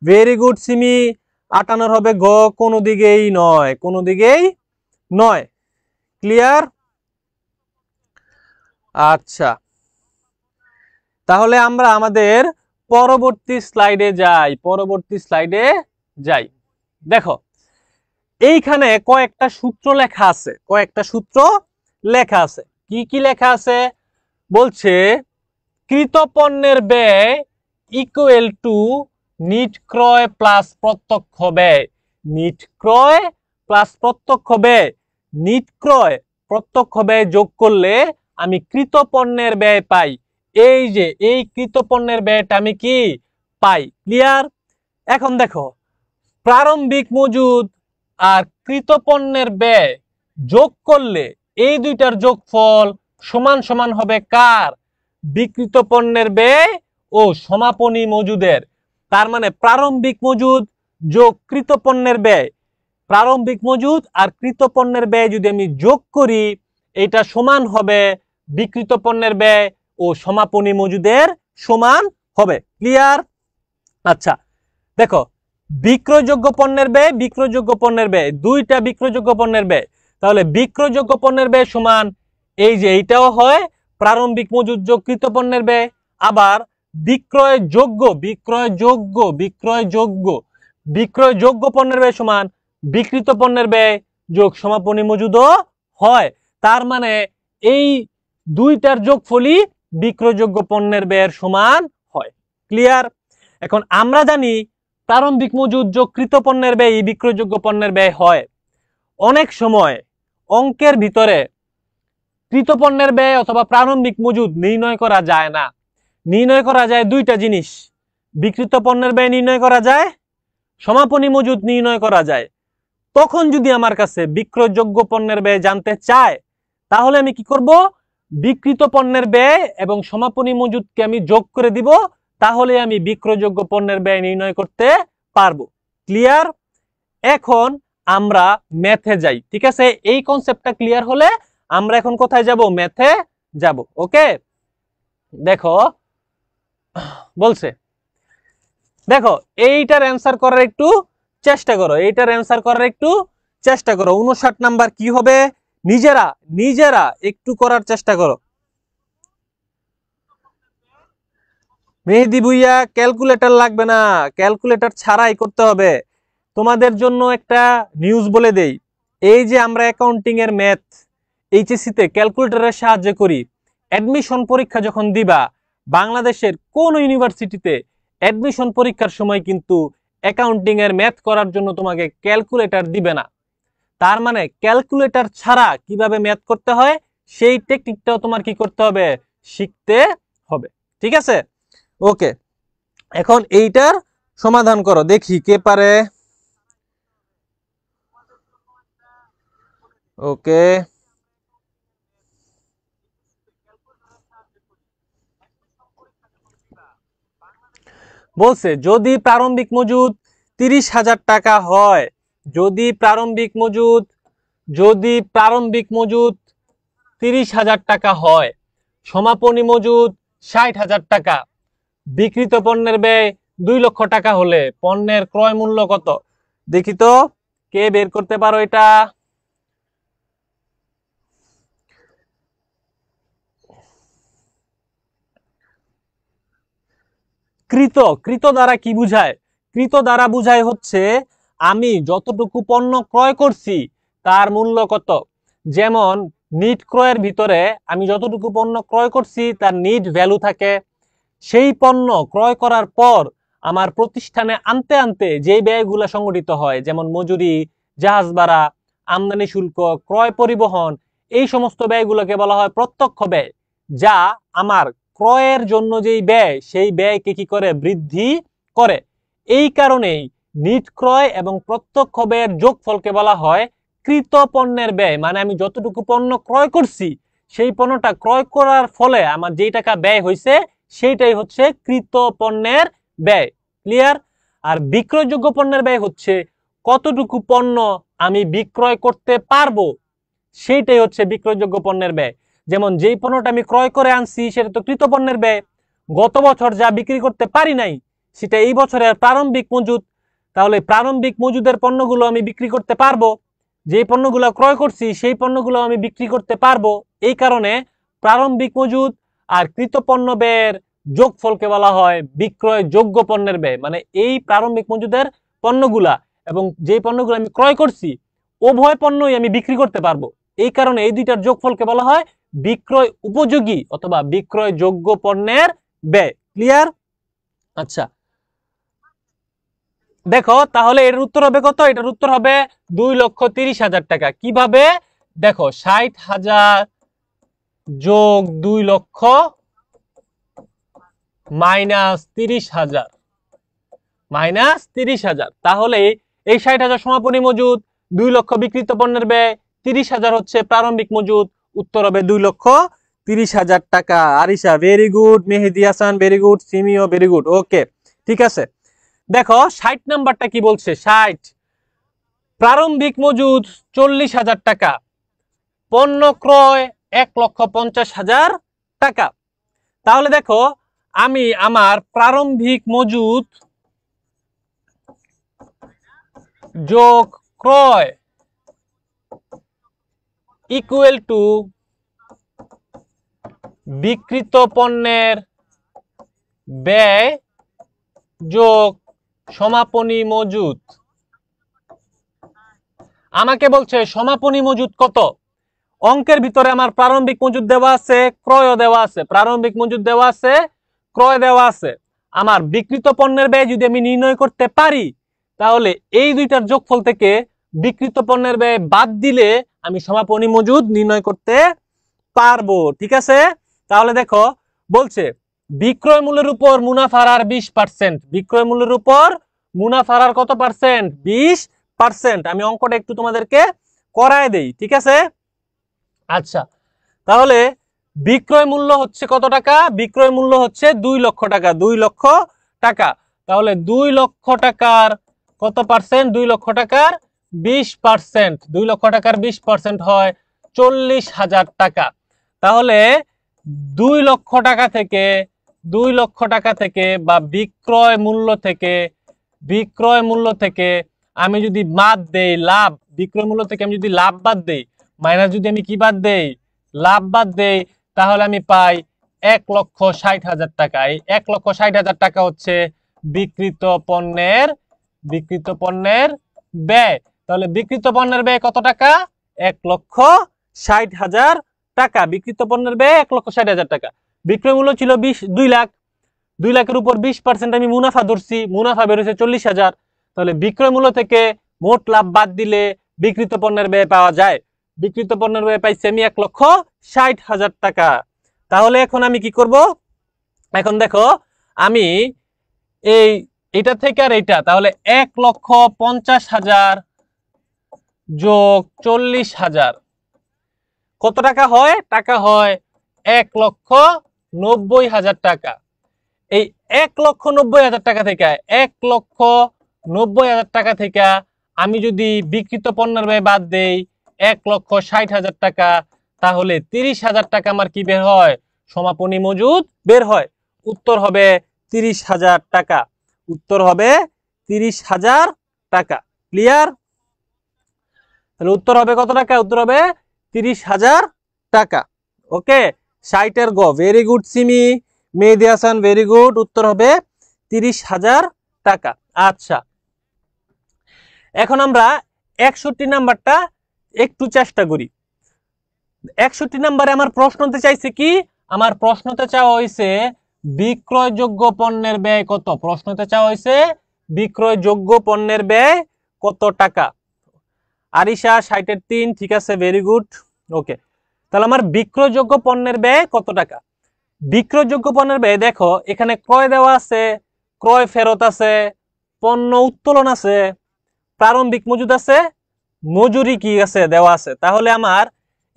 A: ভেরি গুড সিমি, ৫৮ হবে ঘ, কোনো দিকেই নয়, কোনো দিকেই নয়। ক্লিয়ার? আচ্ছা তাহলে আমরা আমাদের পরবর্তী স্লাইডে যাই, পরবর্তী স্লাইডে যাই। দেখো এইখানে কয়েকটা সূত্র লেখা আছে, কয়েকটা সূত্র লেখা আছে। কি কি লেখা আছে? বলছে কৃত পণ্যের ব্যয় ইকুয়াল টু নিট ক্রয় প্লাস প্রত্যক্ষ ব্যয়। নিট ক্রয় প্লাস প্রত্যক্ষ ব্যয়। নিট ক্রয় প্রত্যক্ষ ব্যয় যোগ করলে আমি কৃত পণ্যের ব্যয় পাই। এই যে এই কৃত পণ্যের ব্যয়টা আমি কি পাই। ক্লিয়ার? এখন দেখো, প্রারম্ভিক মজুদ আর কৃত পণ্যের ব্যয় যোগ করলে এই দুইটার যোগফল সমান সমান হবে কার? বিক্রিত পণ্যের ব্যয় ও সমাপনী মজুদের। তার মানে প্রারম্ভিক মজুদ যোগ কৃত পণ্যের ব্যয়, প্রারম্ভিক মজুদ আর কৃত পণ্যের ব্যয় যদি আমি যোগ করি, এটা সমান হবে বিক্রিত পণ্যের ব্যয় ও সমাপনী মজুদের সমান হবে। ক্লিয়ার? আচ্ছা দেখো, বিক্রয়যোগ্য পণ্যের ব্যয়, বিক্রয়যোগ্য পণ্যের ব্যয়, দুইটা বিক্রয়যোগ্য পণ্যের ব্যয়, তাহলে বিক্রয়যোগ্য পণ্যের ব্যয় সমান এই যে এইটাও হয় প্রারম্ভিক মজুদ যোগ কৃত পণ্যের ব্যয়, আবার বিক্রয়যোগ্য বিক্রয়যোগ্য পণ্যের ব্যয় সমান বিক্রিত পণ্যের ব্যয় যোগ সমাপনী মজুদও হয়। তার মানে এই দুইটার যোগফলই বিক্রয়যোগ্য পণ্যের ব্যয়ের সমান হয়। ক্লিয়ার? এখন আমরা জানি প্রারম্ভিক মজুদ যোগ কৃত পণ্যের ব্যয় বিক্রয়যোগ্য পণ্যের ব্যয় হয়। অনেক সময় অঙ্কের ভিতরে কৃত পণ্যের ব্যয় অথবা প্রারম্ভিক মজুদ নির্ণয় করা যায় না। নির্ণয় করা যায় দুইটা জিনিস, বিক্রিত পণ্যের ব্যয় নির্ণয় করা যায়, সমাপনী মজুদ নির্ণয় করা যায়। তখন যদি আমার কাছে বিক্রয়যোগ্য পণ্যের ব্যয় জানতে চায়, তাহলে আমি কি করব? বিক্রিত পণ্যের ব্যয় এবং সমাপনী মজুদকে আমি যোগ করে দিব, তাহলে আমি বিক্রয়যোগ্য পণ্যের ব্যয় নির্ণয় করতে পারবো। ক্লিয়ার? এখন আমরা ম্যাথে যাই। ঠিক আছে, এই কনসেপ্টটা ক্লিয়ার হলে আমরা এখন কোথায় যাব? ম্যাথে যাব। ওকে, দেখো বলছে, দেখো এইটার অ্যান্সার করার একটু চেষ্টা করো, এইটার অ্যান্সার করার একটু চেষ্টা করো। 59 নাম্বার কি হবে? নিজেরা একটু করার চেষ্টা করো। মেহেদি ভুইয়া ক্যালকুলেটর লাগবে না, ক্যালকুলেটর ছাড়াই করতে হবে। তোমাদের জন্য একটা নিউজ বলে দেই, এই যে আমরা অ্যাকাউন্টিং এর ম্যাথ এইচএসসি তে ক্যালকুলেটরের সাহায্যে করি, অ্যাডমিশন পরীক্ষা যখন দিবা বাংলাদেশের কোন ইউনিভার্সিটিতে, অ্যাডমিশন পরীক্ষার সময় কিন্তু অ্যাকাউন্টিং এর ম্যাথ করার জন্য তোমাকে ক্যালকুলেটর দিবে না। তার মানে ক্যালকুলেটর ছাড়া কিভাবে ম্যাথ করতে হয় সেই টেকনিকটাও তোমার কি করতে হবে? শিখতে হবে। ঠিক আছে, ওকে। এখন এইটার সমাধান করো, দেখি কে পারে। ওকে, বলছে যদি প্রারম্ভিক মজুদ 30,000 টাকা হয়, যদি প্রারম্ভিক মজুদ 30,000 টাকা হয়, সমাপনী মজুদ 60,000 টাকা, বিক্রিত পণ্যের ব্যয় 2 লক্ষ টাকা হলে পণ্যের ক্রয় মূল্য কত? দেখি তো কে বের করতে পারো এটা। কৃত দ্বারা কি বুঝায়? কৃত দ্বারা বুঝায় হচ্ছে আমি যতটুকু পণ্য ক্রয় করছি তার মূল্য কত। যেমন নিট ক্রয়ের ভিতরে আমি যতটুকু পণ্য ক্রয় করছি তার নিট ভ্যালু থাকে। সেই পণ্য ক্রয় করার পর আমার প্রতিষ্ঠানে আনতে আনতে যে ব্যয়গুলো সংগঠিত হয়, যেমন মজুরি, জাহাজ ভাড়া, আমদানি শুল্ক, ক্রয় পরিবহন, এই সমস্ত ব্যয়গুলোকে বলা হয় প্রত্যক্ষ ব্যয়, যা আমার ক্রয়ের জন্য যেই ব্যয় সেই ব্যয়কে কি করে? বৃদ্ধি করে। এই কারণেই নিট ক্রয় এবং প্রত্যক্ষ ব্যয়ের যোগফলকে বলা হয় কৃত পণ্যের ব্যয়। মানে আমি যতটুকু পণ্য ক্রয় করছি সেই পণ্যটা ক্রয় করার ফলে আমার যেই টাকা ব্যয় হয়েছে সেইটাই হচ্ছে কৃত পণ্যের ব্যয়। ক্লিয়ার? আর বিক্রয়যোগ্য পণ্যের ব্যয় হচ্ছে কতটুকু পণ্য আমি বিক্রয় করতে পারবো, সেইটাই হচ্ছে বিক্রয়যোগ্য পণ্যের ব্যয়। যেমন যেই পণ্যটা আমি ক্রয় করে আনছি সেটা তো কৃত পণ্যের ব্যয়, গত বছর যা বিক্রি করতে পারি নাই সেটা এই বছরের প্রারম্ভিক মজুদ, তাহলে প্রারম্ভিক মজুদের পণ্যগুলো আমি বিক্রি করতে পারবো, যে পণ্যগুলো ক্রয় করছি সেই পণ্যগুলো আমি বিক্রি করতে পারবো। এই কারণে প্রারম্ভিক মজুদ আর কৃত পণ্য ব্যয়ের যোগফলকে বলা হয় বিক্রয়যোগ্য পণ্যের ব্যয়। মানে এই প্রারম্ভিক মজুদের পণ্যগুলা এবং যে পণ্যগুলো আমি ক্রয় করছি উভয় পণ্যই আমি বিক্রি করতে পারবো, এই কারণে এই দুইটার যোগফলকে বলা হয় বিক্রয় উপযোগী অথবা বিক্রয়যোগ্য পণ্যের ব্যয়। ক্লিয়ার? আচ্ছা দেখো, তাহলে এর উত্তর হবে কত? এটার উত্তর হবে 2,30,000 টাকা। কিভাবে? দেখো 60,000 যোগ 2 লক্ষ মাইনাস 30,000 মাইনাস 30,000, তাহলে এই 60,000 সমাপনী মজুদ, 2 লক্ষ বিক্রিত পণ্যের ব্যয়, 30,000 হচ্ছে প্রারম্ভিক মজুদ। উত্তর হবে 2,30,000 টাকা। Arisha very good, Mehedi Hasan very good, সিমিও ভেরি গুড। ওকে, ঠিক আছে। দেখো 60 নাম্বারটা কি বলছে। 60 প্রারম্ভিক মজুদ 40,000 টাকা, পণ্য ক্রয় 1,50,000 টাকা। তাহলে দেখো আমি আমার প্রারম্ভিক মজুদ যোগ ক্রয় ইকুয়াল টু বিক্রিত পণ্যের ব্যয় যোগ সমাপনী মজুদ। আমাকে বলছে সমাপনী মজুদ কত। অঙ্কের ভিতরে আমার প্রারম্ভিক মজুদ দেওয়া আছে, ক্রয় দেওয়া আছে। প্রারম্ভিক মজুদ দেওয়া আছে, ক্রয় দেওয়া আছে। আমার বিক্রিত পণ্যের ব্যয় যদি আমি নির্ণয় করতে পারি, তাহলে এই দুইটার যোগফল থেকে বিক্রিত পণ্যের ব্যয় বাদ দিলে আমি সমাপনী মজুদ নির্ণয় করতে পারবো। ঠিক আছে, তাহলে দেখো বলছে বিক্রয় মূল্যের উপর মুনাফার আর 20%। বিক্রয় মূল্যের উপর মুনাফার আর কত পার্সেন্ট? 20%। আমি অঙ্কটা একটু তোমাদেরকে করায় দেই। ঠিক আছে, আচ্ছা তাহলে বিক্রয় মূল্য হচ্ছে কত টাকা? বিক্রয় মূল্য হচ্ছে 2 লক্ষ টাকা। 2 লক্ষ টাকা, তাহলে 2 লক্ষ টাকার কত পার্সেন্ট? 2 লক্ষ টাকার 20%। 2 লক্ষ টাকার 20% হয় 40,000 টাকা। তাহলে 2 লক্ষ টাকা থেকে, 2 লক্ষ টাকা থেকে বা বিক্রয় মূল্য থেকে আমি যদি বাদ দেই লাভ, বিক্রয় মূল্য থেকে আমি যদি লাভ বাদ দেই, মাইনাস যদি আমি কি বাদ দেই? লাভ বাদ দেই, তাহলে আমি পাই 1,60,000 টাকা। এই 1,60,000 টাকা হচ্ছে বিক্রিত পণ্যের ব্যয়। তাহলে বিক্রিত পণ্যের ব্যয় কত টাকা? 1,60,000 টাকা। বিক্রিত পণ্যের ব্যয় 1,60,000 টাকা। বিক্রয় মূল্য ছিল 2 লাখ। 2 লাখের উপর 20% আমি মুনাফা ধরছি, মুনাফা বেরোছে 40,000। তাহলে বিক্রয় মূল্য থেকে মোট লাভ বাদ দিলে বিক্রিত পণ্যের ব্যয় পাওয়া যায়। বিক্রিত পণ্যের ব্যয় পাইছি আমি 1,60,000 টাকা। তাহলে এখন আমি কি করব? এখন দেখো আমি এটা থেকে আর এটা, তাহলে 1,50,000 যোগ 40,000 কত টাকা হয়? টাকা হয় 1,90,000 টাকা। এই 1,90,000 টাকা থেকে 1,90,000 টাকা থেকে আমি যদি বিক্রিত পণ্যের ব্যয় বাদ দেই 1,60,000 টাকা, তাহলে 30,000 টাকা আমার কি বের হয়? সমাপনী মজুদ বের হয়। উত্তর হবে 30,000 টাকা। উত্তর হবে 30,000 টাকা। ক্লিয়ার? তাহলে উত্তর হবে কত টাকা? উত্তর হবে 30,000 টাকা। ওকে, 60 গ। ভেরি গুড সিমি, মেহেদি হাসান ভেরি গুড। উত্তর হবে 30,000 টাকা। আচ্ছা, এখন আমরা 61 নাম্বারটা একটু চেষ্টা করি। 61 নাম্বারে আমার প্রশ্নতে চাইছে কি? আমার প্রশ্নতে চাওয়া হয়েছে বিক্রয়যোগ্য পণ্যের ব্যয় কত। প্রশ্নতে চাওয়া হয়েছে বিক্রয়যোগ্য পণ্যের ব্যয় কত টাকা। আরিশা 60-3, ঠিক আছে, ভেরি গুড। ওকে, তাহলে আমার বিক্রয়যোগ্য পণ্যের ব্যয় কত টাকা। বিক্রয়যোগ্য পণ্যের ব্যয় দেখো এখানে ক্রয় দেওয়া আছে, ক্রয় ফেরত আছে, পণ্য উত্তোলন আছে, প্রারম্ভিক মজুদ আছে, মজুরি কি আছে দেওয়া আছে। তাহলে আমার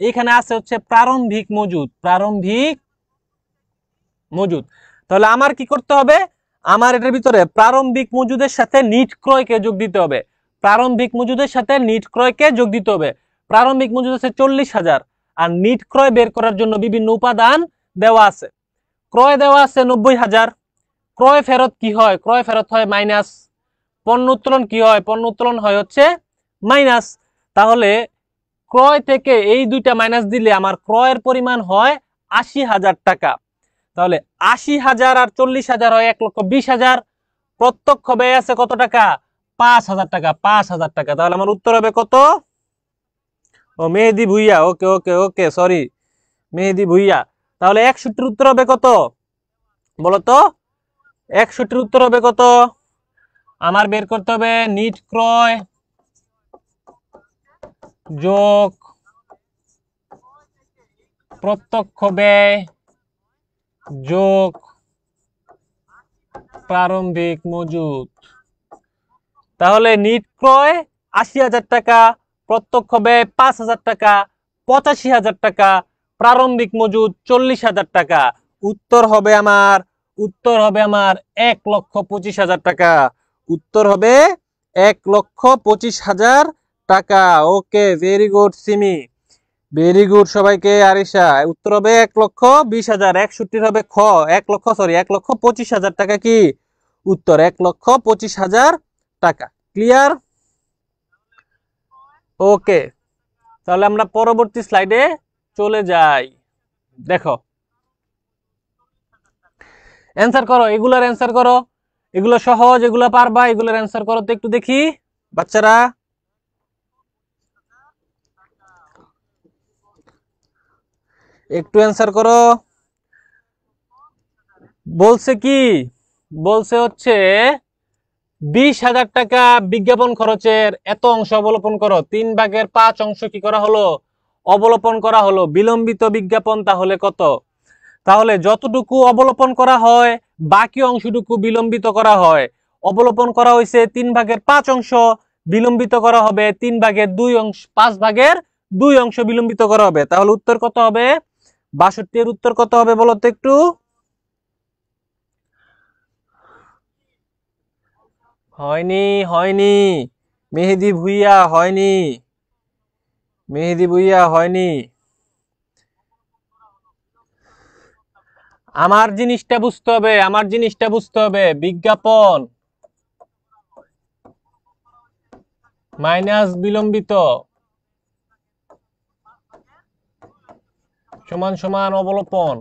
A: এখানে আছে হচ্ছে প্রারম্ভিক মজুদ। প্রারম্ভিক মজুদ, তাহলে আমার কি করতে হবে? আমার এটার ভিতরে প্রারম্ভিক মজুদের সাথে নিট ক্রয়কে যোগ দিতে হবে। প্রারম্ভিক মজুদের সাথে নিট ক্রয়কে যোগ দিতে হবে। প্রারম্ভিক মজুদ আছে 40,000, আর নিট ক্রয় বের করার জন্য বিভিন্ন উপাদান দেওয়া আছে। ক্রয় দেওয়া আছে 90,000। ক্রয় ফেরত কি হয়? ক্রয় ফেরত হয় মাইনাস। পণ্য উত্তোলন কি হয়? পণ্য উত্তোলন হয় হচ্ছে মাইনাস। তাহলে ক্রয় থেকে এই দুইটা মাইনাস দিলে আমার ক্রয়ের পরিমাণ হয় 80,000 টাকা। তাহলে 80,000 আর 40,000 হয় 1,20,000। প্রত্যক্ষ ব্যয় আছে কত টাকা? 5,000 টাকা। 5,000 টাকা। তাহলে আমার উত্তর হবে কত? ও মেহেদি ভুইয়া, ওকে ওকে ওকে, সরি মেহেদি ভুইয়া। তাহলে 61 উত্তর হবে কত বলতো? 61 উত্তর হবে কত? আমার বের করতে হবে নিট ক্রয় যোগ প্রত্যক্ষ ব্যয় যোগ প্রারম্ভিক মজুদ। তাহলে নিট ক্রয় ৮০,০০০ টাকা, প্রত্যক্ষ ব্যয় ৫,০০০ টাকা, ৮৫,০০০ টাকা, প্রারম্ভিক মজুদ ৪০,০০০ টাকা। উত্তর হবে আমার ১,২৫,০০০ টাকা। উত্তর হবে ১,২৫,০০০ টাকা। Okay, very good Simi, very good সবাইকে। আরিশা, উত্তর হবে ১,২০,০০০। ৬১ হবে খ, ১,২৫,০০০ টাকা কি উত্তর? ১,২৫,০০০ টাকা। ক্লিয়ার? ওকে, তাহলে আমরা পরবর্তী স্লাইডে চলে যাই। দেখো, অ্যান্সার করো, এগুলার অ্যান্সার করো। এগুলো সহজ, এগুলো পারবা, এগুলোর অ্যান্সার করো তো একটু দেখি বাচ্চারা। একটু অ্যান্সার করো। বলছে কি? বলছে হচ্ছে ২০,০০০ টাকা বিজ্ঞাপন খরচের এত অংশ অবলোপন করো। ৩/৫ অংশ কি করা হলো? অবলোপন করা হলো। বিলম্বিত বিজ্ঞাপন তাহলে কত? তাহলে যতটুকু অবলোপন করা হয় বাকি অংশটুকু বিলম্বিত করা হয়। অবলোপন করা হয়েছে ৩/৫ অংশ, বিলম্বিত করা হবে ৩/২ অংশ, ৫/২ অংশ বিলম্বিত করা হবে। তাহলে উত্তর কত হবে? ৬২ এর উত্তর কত হবে বলো তো একটু? হয়নি, হয়নি মেহেদি ভুইয়া, হয়নি মেহেদি ভুইয়া, হয়নি। আমার জিনিসটা বুঝতে হবে, আমার জিনিসটা বুঝতে হবে। বিজ্ঞাপন মাইনাস বিলম্বিত সমান সমান অবলোপন।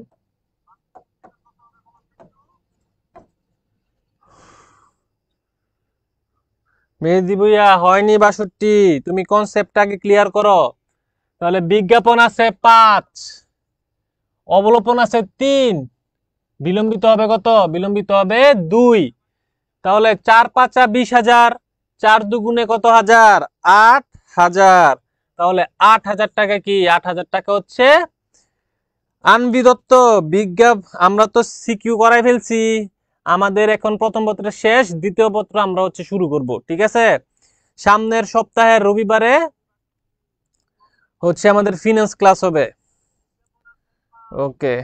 A: মেহেদি ভুইয়া, হয়নি ৬২। তুমি কনসেপ্টটাকে ক্লিয়ার করো। তাহলে বিজ্ঞাপন আছে ৫, অবলোপন আছে ৩, বিলম্বিত হবে কত? বিলম্বিত হবে ২। তাহলে ৪/৫ ২০,০০০, ৪ দুগুণে কত হাজার? ৮,০০০। তাহলে ৮,০০০ টাকা কি? ৮,০০০ টাকা হচ্ছে আনবি দত্ত আমরা তো সিকিউ করাই ফেলছি। আমাদের এখন প্রথম পত্রের শেষ, দ্বিতীয় পত্র আমরা হচ্ছে শুরু করব। ঠিক আছে, সামনের সপ্তাহের রবিবারে হচ্ছে আমাদের ফিনান্স ক্লাস হবে। ওকে,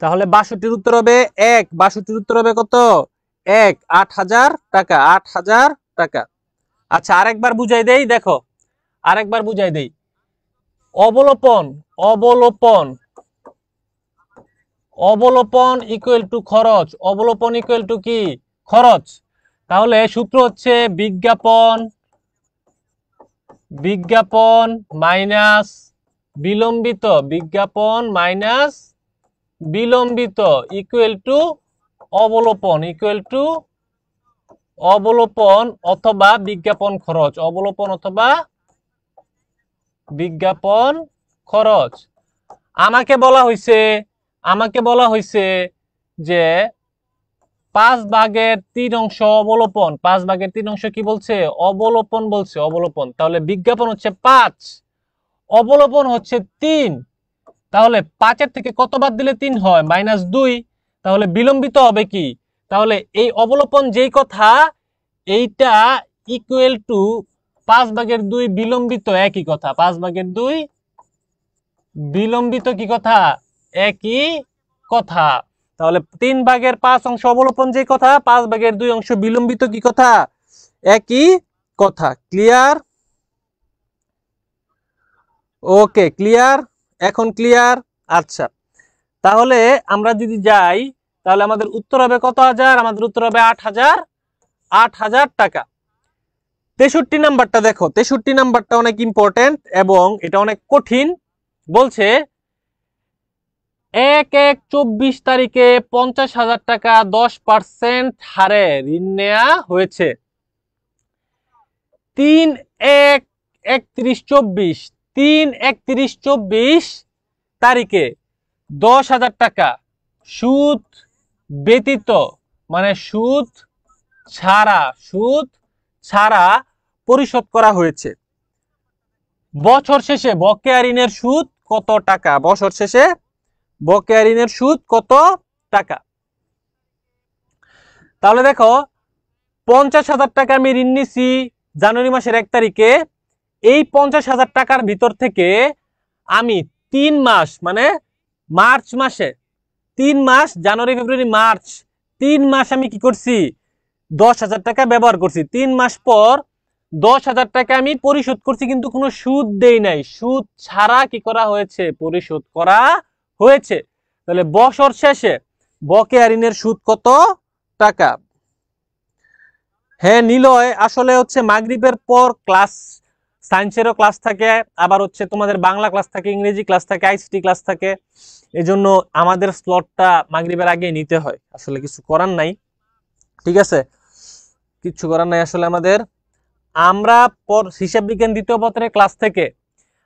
A: তাহলে ৬২ উত্তর হবে ১। ৬২ উত্তর হবে কত? ১। ৮,০০০ টাকা, ৮,০০০ টাকা। আচ্ছা, আরেকবার বুঝাই দেই, দেখো আরেকবার বুঝাই দেই। অবলোপন, অবলোপন, অবলোপন ইকুয়াল টু খরচ। অবলোপন ইকুয়াল টু কি? খরচ। তাহলে সূত্র হচ্ছে বিজ্ঞাপন, বিজ্ঞাপন মাইনাস বিলম্বিত, বিজ্ঞাপন মাইনাস বিলম্বিত ইকুয়াল টু অবলোপন, ইকুয়াল টু অবলোপন অথবা বিজ্ঞাপন খরচ। অবলোপন অথবা বিজ্ঞাপন খরচ। আমাকে বলা হয়েছে যে ৫/৩ অংশ অবলোপন। ৫/৩ অংশ কি বলছে? অবলোপন বলছে, অবলোপন। তাহলে বিজ্ঞাপন হচ্ছে ৫, অবলোপন হচ্ছে ৩। তাহলে ৫-এর থেকে কত বাদ দিলে ৩ হয়? -২। তাহলে বিলম্বিত হবে কি? তাহলে এই অবলোপন যেই কথা, এইটা ইকুয়াল টু ৫/২ বিলম্বিত, একই কথা। ৫/২ বিলম্বিত কি কথা? একই কথা। তাহলে ৩/৫ অংশ অবলোপন যে কথা, ৫/২ অংশ বিলম্বিত কি কথা? একই কথা। ক্লিয়ার? ওকে, ক্লিয়ার, এখন ক্লিয়ার। আচ্ছা, তাহলে আমরা যদি যাই, তাহলে আমাদের উত্তর হবে কত হাজার? আমাদের উত্তর হবে ৮,০০০, ৮,০০০ টাকা। ৬৩ নাম্বারটা দেখো, ৬৩ নাম্বারটা অনেক ইম্পর্টেন্ট এবং এটা অনেক কঠিন। বলছে ১/১/২৪ তারিখে ৫০,০০০ টাকা ১০% হারে ঋণ নেওয়া হয়েছে। ৩/১/৩১/২৪, ৩/৩১/২৪ তারিখে ১০,০০০ টাকা সুদ ব্যতীত, মানে সুদ ছাড়া পরিশোধ করা হয়েছে। বছর শেষে বকেয়া ঋণের সুদ কত টাকা? বছর শেষে বকেয়া ঋণের সুদ কত টাকা? তাহলে দেখো 50,000 টাকা আমি ঋণ নিছি জানুয়ারি মাসের 1 তারিখে। এই 50,000 টাকার ভিতর থেকে আমি 3 মাস মানে মার্চ মাসে 3 মাস জানুয়ারি ফেব্রুয়ারি মার্চ 3 মাস আমি কি করছি 10,000 টাকা ব্যবহার করছি। 3 মাস পর 10,000 টাকা আমি পরিশোধ করছি, কিন্তু কোনো সুদ দেই নাই, সুদ ছাড়া কি করা হয়েছে? পরিশোধ করা হয়েছে। তাহলে বছর শেষে বকেয়া ঋণের সুদ কত টাকা? হ্যাঁ নিলয়, আসলে হচ্ছে মাগরিবের পর ক্লাস, সায়েন্সেরও ক্লাস থাকে, আবার হচ্ছে তোমাদের বাংলা ক্লাস থাকে, ইংরেজি ক্লাস থাকে, আইসিটি ক্লাস থাকে। এজন্য আমাদের স্লটটা মাগরিবের আগে নিতে হয়, আসলে কিছু করার নাই। ঠিক আছে, কিছু করার নাই আসলে আমাদের। আমরা হিসাব বিজ্ঞান দ্বিতীয় পত্রের ক্লাস থেকে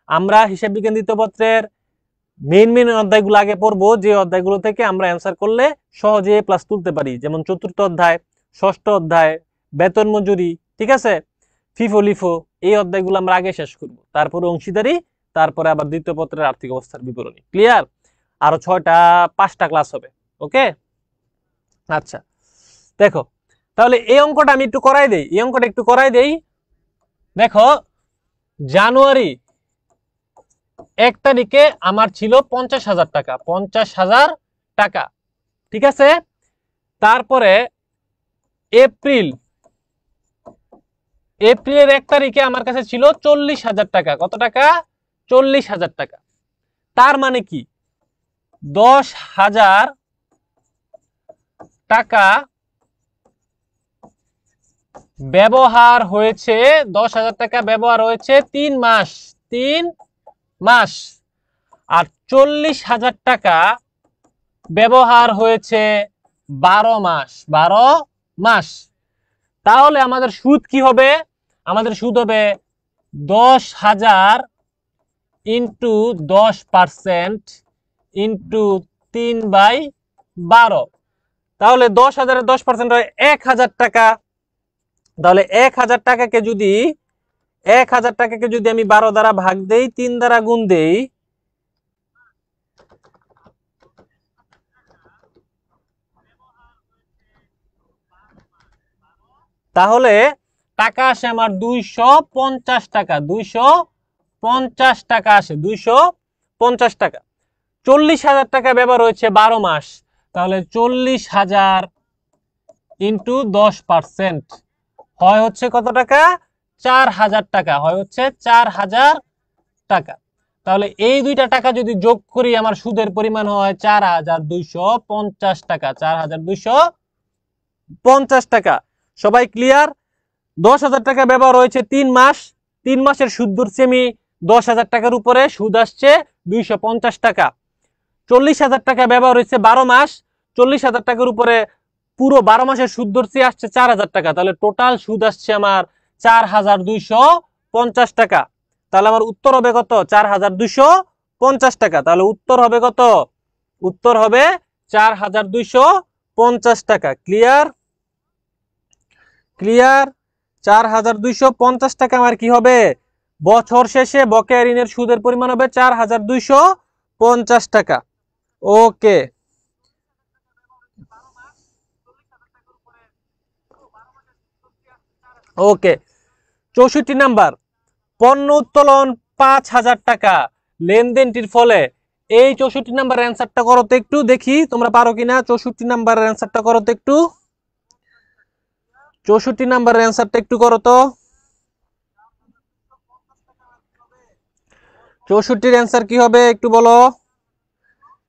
A: আমরা হিসাব বিজ্ঞান দ্বিতীয় পত্রের মেইন অধ্যায়গুলো আগে পড়বো, যে অধ্যায়গুলো থেকে আমরা অ্যান্সার করলে সহজে প্লাস তুলতে পারি। যেমন 4র্থ অধ্যায়, 6ষ্ঠ অধ্যায়, বেতন মজুরি, ঠিক আছে, ফিফো লিফো, এই অধ্যায়গুলো আমরা আগে শেষ করব, তারপরে অংশীদারি, তারপরে আবার দ্বিতীয় পত্রের আর্থিক অবস্থার বিবরণী। ক্লিয়ার? আরো 5টা ক্লাস হবে। ওকে, আচ্ছা দেখো, তাহলে এই অঙ্কটা আমি একটু করাই দেই। দেখো জানুয়ারি 1 তারিখে আমার ছিল 50,000 টাকা, 50,000 টাকা, ঠিক আছে। তারপরে এপ্রিলের 1 তারিখে আমার কাছে ছিল 40,000 টাকা। কত টাকা? 40,000 টাকা। তার মানে কি 10,000 টাকা ব্যবহার হয়েছে, 10,000 টাকা ব্যবহার হয়েছে 3 মাস, আর 40,000 টাকা ব্যবহার হয়েছে 12 মাস। তাহলে আমাদের সুদ কি হবে? আমাদের সুদ হবে 10,000 ইন্টু 10% ইন্টু 3/12। তাহলে 10,000 এর 10% হয় 1,000 টাকা। তাহলে 1,000 টাকাকে যদি আমি 12 দ্বারা ভাগ দেই, 3 দ্বারা গুণ দেই, তাহলে টাকা আসে আমার 250 টাকা। 250 টাকা আসে, 250 টাকা। 40,000 টাকা ব্যবহার হয়েছে 12 মাস, তাহলে 40,000 ইন্টু 10% হয় হচ্ছে কত টাকা? 4,000 টাকা, হয় হচ্ছে 4,000 টাকা। তাহলে এই দুইটা টাকা যদি যোগ করি আমার সুদের পরিমাণ হয় 4,250 টাকা, 4,250 টাকা। সবাই ক্লিয়ার? 10,000 টাকা ব্যবহার হয়েছে 3 মাস, 3 মাসের সুদ ধরছি আমি 10,000 টাকার উপরে, সুদ আসছে 250 টাকা। 40,000 টাকা ব্যবহার হয়েছে 12 মাস, 40,000 টাকার উপরে পুরো 12 মাসের সুদ ধরছি, আসছে 4,000 টাকা। তাহলে টোটাল সুদ আসছে আমার 4,250 টাকা। তাহলে আমার উত্তর হবে কত? 4,250 টাকা। তাহলে উত্তর হবে কত? উত্তর হবে 4,250 টাকা। ক্লিয়ার? 4,250 টাকা আমার কি হবে? বছর শেষে বকেয়া ঋণের সুদের পরিমাণ হবে 4,250 টাকা। ওকে, 64 নাম্বার, পণ্য উত্তোলন 5,000 টাকা লেনদেনটির ফলে। এই 64 নাম্বার অ্যান্সারটা করো তো একটু, দেখি তোমরা পারো কিনা। 64 নাম্বার অ্যান্সারটা করো তো একটু, 64 নাম্বার অ্যান্সারটা একটু করো তো। 64 অ্যান্সার কি হবে একটু বলো।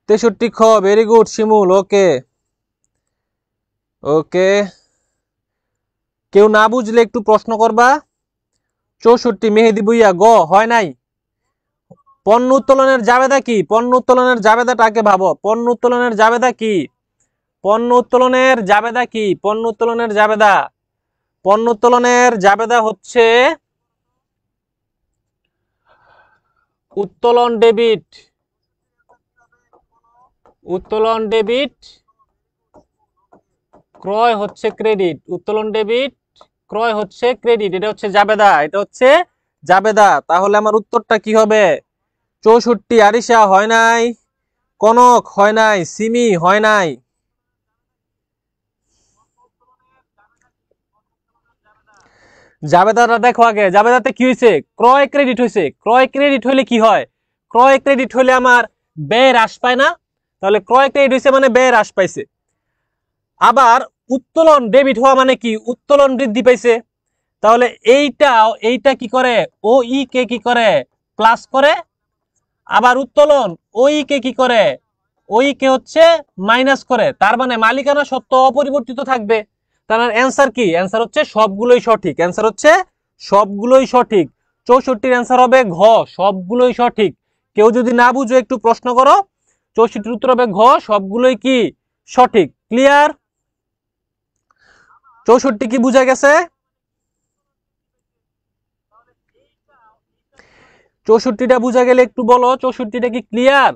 A: 63 খ। ভেরি গুড শিমুল। ওকে ওকে, কেউ না বুঝলে একটু প্রশ্ন করবা। 64 মেহেদি বুইয়া গ হয় নাই। পণ্য উত্তোলনের জাবেদা কি? পণ্য উত্তোলনের জাবেদাটা আগে ভাবো। পণ্য উত্তোলনের জাবেদা কি? পণ্য উত্তোলনের জাবেদা কি? পণ্য উত্তোলনের জাবেদা, পণ্য উত্তোলনের জাবেদা হচ্ছে উত্তোলন ডেবিট, উত্তোলন ডেবিট, ক্রয় হচ্ছে ক্রেডিট। উত্তোলন ডেবিট, ক্রয় হচ্ছে ক্রেডিট, এটা হচ্ছে জাবেদা, এটা হচ্ছে জাবেদা। তাহলে আমার উত্তরটা কি হবে? 64। আরিশা হয় নাই, কনক হয় নাই, সিমি হয় নাই। জাবেদাটা দেখো আগে, জাবেদাতে কি হয়েছে? ক্রয় ক্রেডিট হয়েছে। ক্রয় ক্রেডিট হলে কি হয়? ক্রয় ক্রেডিট হলে আমার ব্যয় হ্রাস পায় না? তাহলে ক্রয় ক্রেডিট হয়েছে মানে ব্যয় হ্রাস পাইছে। আবার উত্তোলন ডেবিট হওয়া মানে কি? উত্তোলন বৃদ্ধি পাইছে। তাহলে এইটা কি করে? ও ই কে কি করে? প্লাস করে। আবার উত্তোলন ওই কে কি করে? ওই কে হচ্ছে মাইনাস করে। তার মানে মালিকানা সত্ত্ব অপরিবর্তিত থাকবে। তার মানে অ্যান্সার কি? অ্যান্সার হচ্ছে সবগুলোই সঠিক। অ্যান্সার হচ্ছে সবগুলোই সঠিক। 64 অ্যান্সার হবে ঘ, সবগুলোই সঠিক। কেউ যদি না বুঝো একটু প্রশ্ন করো। 64 উত্তর হবে ঘ, সবগুলোই কি সঠিক। ক্লিয়ার? 64 কি বুঝা গেছে? 64টা বুঝা গেলে একটু বলো, 64টা কি ক্লিয়ার?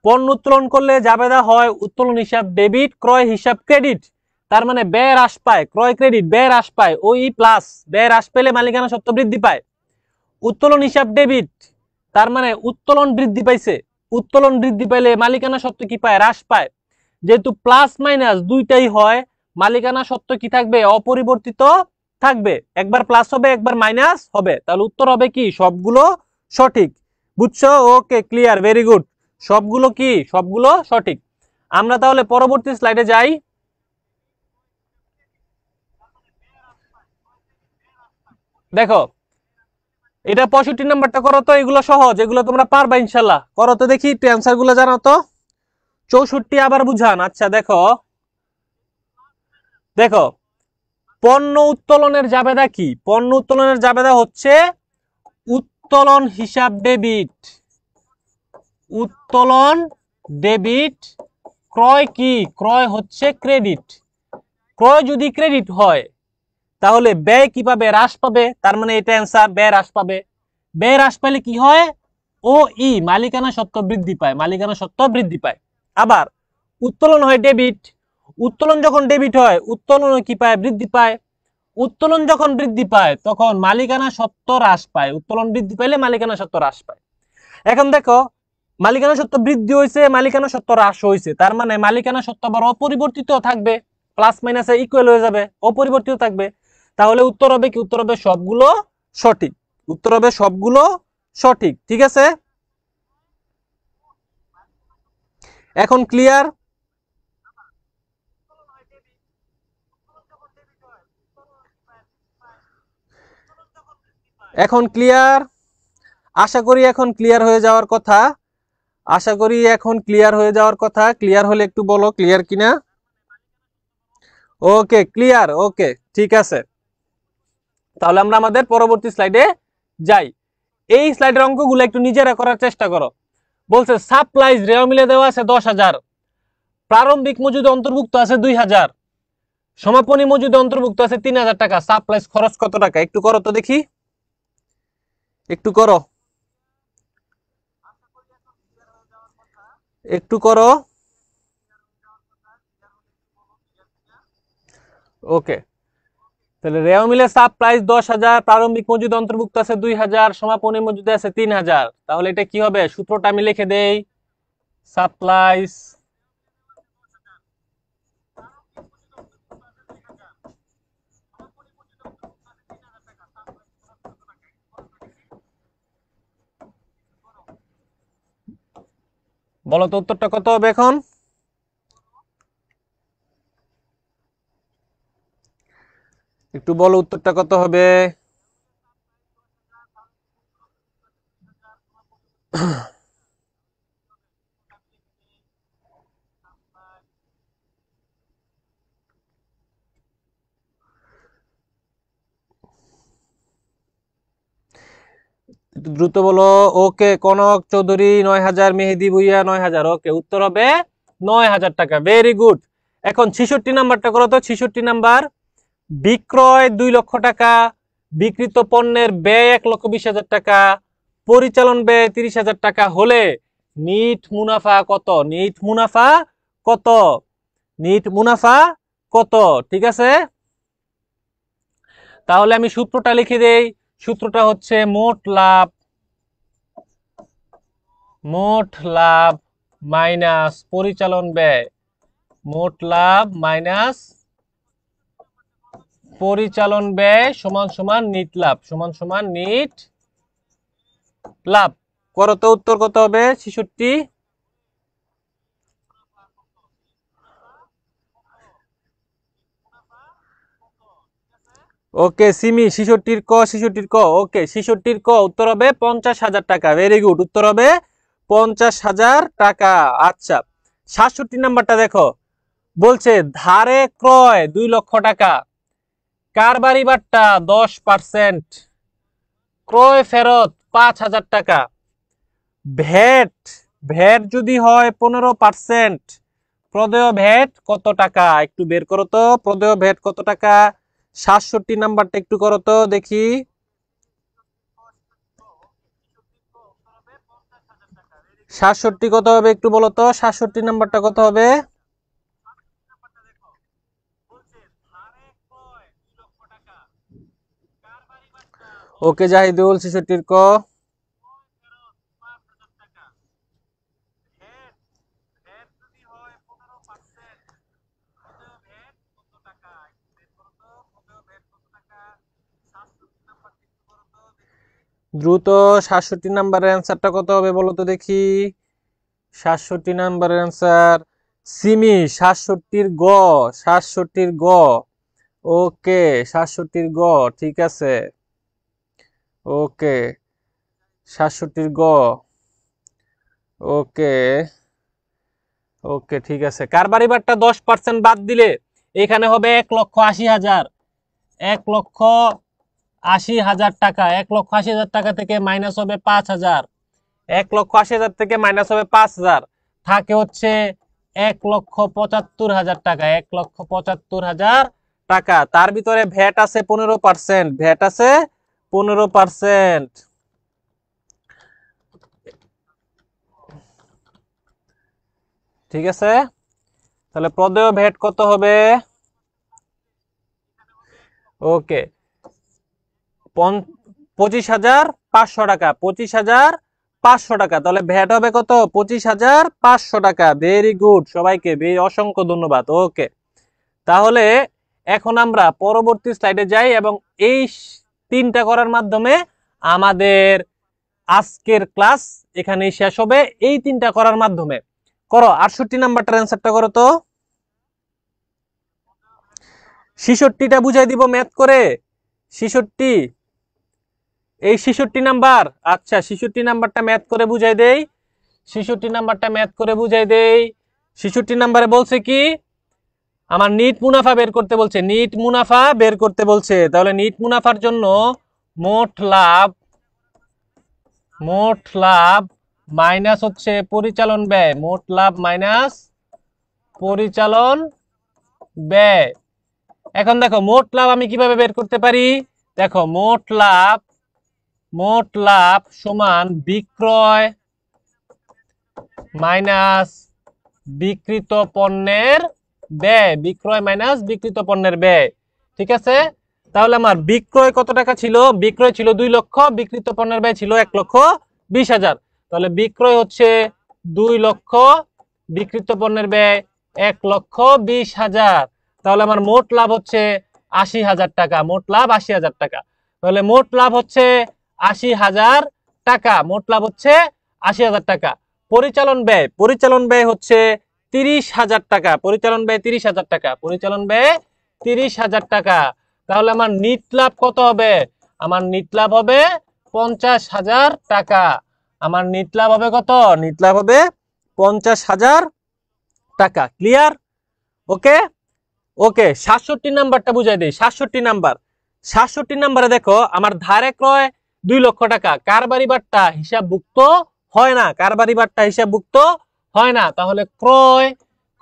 A: পণ্য উত্তোলন করলে জাবেদা হয় উত্তোলন হিসাব ডেবিট, ক্রয় হিসাব ক্রেডিট। তার মানে ব্যয় হ্রাস পায়, ক্রয় ক্রেডিট ব্যয় হ্রাস পায়, ওই প্লাস ব্যয় হ্রাস পেলে মালিকানা সত্ত্ব বৃদ্ধি পায়। উত্তোলন হিসাব ডেবিট, তার মানে উত্তোলন বৃদ্ধি পাইছে, উত্তোলন বৃদ্ধি পাইলে মালিকানা সত্ত্ব কি পায়? হ্রাস পায়। যেহেতু প্লাস মাইনাস দুইটাই হয়, মালিকানা সত্ত্ব কি থাকবে? অপরিবর্তিত থাকবে। একবার প্লাস হবে, একবার মাইনাস হবে। তাহলে উত্তর হবে কি? সবগুলো সঠিক। বুঝছো? ওকে, ক্লিয়ার, ভেরি গুড। সবগুলো কি? সবগুলো সঠিক। আমরা তাহলে পরবর্তী স্লাইডে যাই। দেখো, এটা 65 নাম্বারটা করো তো, এগুলো সহজ, এগুলো তোমরা পারবা ইনশাল্লাহ। করো তো দেখি, একটু অ্যান্সার গুলো জানো তো। 64 আবার বুঝান। আচ্ছা দেখো, দেখো পণ্য উত্তোলনের জাবেদা কি? পণ্য উত্তোলনের জাবেদা হচ্ছে উত্তোলন হিসাব ডেবিট, উত্তোলন ডেবিট, ক্রয় কি? ক্রয় হচ্ছে ক্রেডিট। ক্রয় যদি ক্রেডিট হয় তাহলে ব্যয় কি পাবে? হ্রাস পাবে। তার মানে এটা অ্যান্সার, ব্যয় হ্রাস পাবে। ব্যয় হ্রাস পেলে কি হয়? ও ই মালিকানা সত্ত্ব বৃদ্ধি পায়, মালিকানা সত্ত্ব বৃদ্ধি পায়। আবার উত্তোলন হয় ডেবিট, উত্তোলন যখন ডেবিট হয় উত্তোলন কি পায়? বৃদ্ধি পায়। উত্তোলন যখন বৃদ্ধি পায় তখন মালিকানা সত্ত্ব হ্রাস পায়, উত্তোলন বৃদ্ধি পাইলে মালিকানা সত্ত্ব হ্রাস পায়। এখন দেখো, মালিকানা সত্ত্ব বৃদ্ধি হয়েছে, মালিকানা সত্ত্ব হ্রাস হয়েছে, তার মানে মালিকানা সত্ত্ব আবার অপরিবর্তিত থাকবে, প্লাস মাইনাসে ইকুয়াল হয়ে যাবে, অপরিবর্তিত থাকবে। তাহলে উত্তর হবে কি? উত্তর হবে সবগুলো সঠিক। উত্তর হবে সবগুলো সঠিক। ঠিক আছে, এখন ক্লিয়ার? এখন ক্লিয়ার? আশা করি এখন ক্লিয়ার হয়ে যাওয়ার কথা। আশা করি এখন ক্লিয়ার হয়ে যাওয়ার কথা। ক্লিয়ার হলে একটু বলো ক্লিয়ার কিনা। ওকে, ক্লিয়ার। ওকে, ঠিক আছে। তাহলে আমরা আমাদের পরবর্তী স্লাইডে যাই। এই স্লাইডের অঙ্কগুলো একটু নিজেরা করার চেষ্টা করো। বলছে সাপ্লাইজ রেও মিলে দেওয়া আছে 10,000, প্রারম্ভিক মজুদ অন্তর্ভুক্ত আছে 2,000, সমাপনী মজুদ অন্তর্ভুক্ত আছে 3,000 টাকা। সাপ্লাইজ খরচ কত টাকা? একটু করো তো দেখি, একটু করো, একটু করো। ওকে, তাহলে রেও মিলে সাপ্লাইজ 10,000, প্রারম্ভিক মজুদ অন্তর্ভুক্ত আছে 2,000, সমাপনী মজুদ আছে 3,000। তাহলে এটা কি হবে? সূত্রটা আমি লিখে দেই। সাপ্লাইজ বলো তো উত্তরটা কত হবে এখন? একটু বলো উত্তরটা কত হবে? একটু দ্রুত বলো। ওকে, কনক চৌধুরী 9,000, মেহেদি ভুইয়া 9,000। ওকে, উত্তর হবে 9,000 টাকা। Very good. এখন 66 নাম্বারটা করো তো। 66 নাম্বার, বিক্রয় 2 লক্ষ টাকা, বিক্রিত পণ্যের ব্যয় 1,20,000 টাকা, পরিচালন ব্যয় 30,000 টাকা হলে নিট মুনাফা কত? নিট মুনাফা কত? নিট মুনাফা কত? ঠিক আছে, তাহলে আমি সূত্রটা লিখে দেই। সূত্রটা হচ্ছে মোট লাভ মাইনাস পরিচালন ব্যয়। মোট লাভ মাইনাস পরিচালন ব্যয় সমান সমান নিট লাভ, সমান সমান নিট লাভ। করো তো, উত্তর কত হবে? 66। ওকে সিমি, 66 ক 66 ক। ওকে 66 ক উত্তর হবে 50,000 টাকা। ভেরি গুড, উত্তর হবে 50,000 টাকা। আচ্ছা 67 নাম্বারটা দেখো, বলছে ধারে ক্রয় 2 লক্ষ টাকা, কারবারি বাট্টা 10%, ক্রয় ফেরত 5,000 টাকা, ভ্যাট ভ্যাট যদি হয় 15%, প্রদেয় ভ্যাট কত টাকা? একটু বের করো তো, প্রদেয় ভ্যাট কত টাকা? 67 নাম্বারটা একটু করো তো দেখি। 67 কত হবে একটু বলো তো, 67 নাম্বারটা কত হবে? ওকে জাহিদুল 66 ক। দ্রুত 67 নাম্বারের অ্যান্সারটা কত হবে বলো তো দেখি। 67 নাম্বারের অ্যান্সার সিমি 67 গ, 67 গ। ওকে 67 গ, ঠিক আছে। ওকে 67 গ। ওকে ওকে ঠিক আছে। কারবারি বাট্টা 10% বাদ দিলে এখানে হবে 1,80,000। 1,80,000 টাকা। 1,80,000 টাকা থেকে মাইনাস হবে 5,000। 1,80,000 থেকে মাইনাস হবে 5,000, থাকে হচ্ছে 1,75,000 টাকা। 1,75,000 টাকা। তার ভিতরে ভ্যাট আছে 15%, ভ্যাট আছে 15%। ঠিক আছে, তাহলে প্রদেয় ভ্যাট কত হবে? ওকে 25,500 টাকা। 25,500 টাকা। তাহলে ভ্যাট হবে কত? 25,500 টাকা। ভেরি গুড, সবাইকে অসংখ্য ধন্যবাদ। ওকে তাহলে এখন আমরা পরবর্তী স্লাইডে যাই এবং এই 3টা করার মাধ্যমে আমাদের আজকের ক্লাস এখানেই শেষ হবে। এই 3টা করার মাধ্যমে করো। 68 নাম্বারটার অ্যান্সারটা করো তো। 66টা বুঝাই দিব ম্যাথ করে। 66, এই 66 নাম্বার। আচ্ছা 66 নাম্বারটা ম্যাথ করে বুঝাই দেই। 66 নাম্বারটা ম্যাথ করে বুঝাই দেই। 66 নাম্বারে বলছে কি, আমার নিট মুনাফা বের করতে বলছে। নিট মুনাফা বের করতে বলছে। তাহলে নিট মুনাফার জন্য মোট লাভ মাইনাস হচ্ছে পরিচালন ব্যয়। মোট লাভ মাইনাস পরিচালন ব্যয়। এখন দেখো মোট লাভ আমি কিভাবে বের করতে পারি। দেখো মোট লাভ সমান বিক্রয় মাইনাস বিক্রিত পণ্যের ব্যয়। বিক্রয় মাইনাস বিক্রিত পণ্যের ব্যয়। ঠিক আছে, তাহলে আমার বিক্রয় কত টাকা ছিল? বিক্রয় ছিল 2 লক্ষ, বিক্রিত পণ্যের ব্যয় ছিল 1,20,000। তাহলে বিক্রয় হচ্ছে 2 লক্ষ, বিক্রিত পণ্যের ব্যয় 1,20,000। তাহলে আমার মোট লাভ হচ্ছে 80,000 টাকা। মোট লাভ 80,000 টাকা। তাহলে মোট লাভ হচ্ছে 80,000 টাকা। মোট লাভ হচ্ছে 80,000 টাকা। পরিচালন ব্যয় হচ্ছে 30,000 টাকা। পরিচালন ব্যয় 30,000 টাকা। পরিচালন ব্যয় 30,000 টাকা। তাহলে আমার নিট লাভ কত হবে? আমার নিট লাভ হবে 50,000 টাকা। আমার নিট লাভ হবে কত? নিট লাভ হবে 50,000 টাকা। ক্লিয়ার? ওকে ওকে 67 নাম্বারটা বুঝাই দিই। 67 নাম্বারে দেখো, আমার ধারে ক্রয় 2 লক্ষ টাকা, কারবারি বাট্টা হিসাবভুক্ত হয় না। কারবারি বাট্টা হিসাবভুক্ত হয় না। তাহলে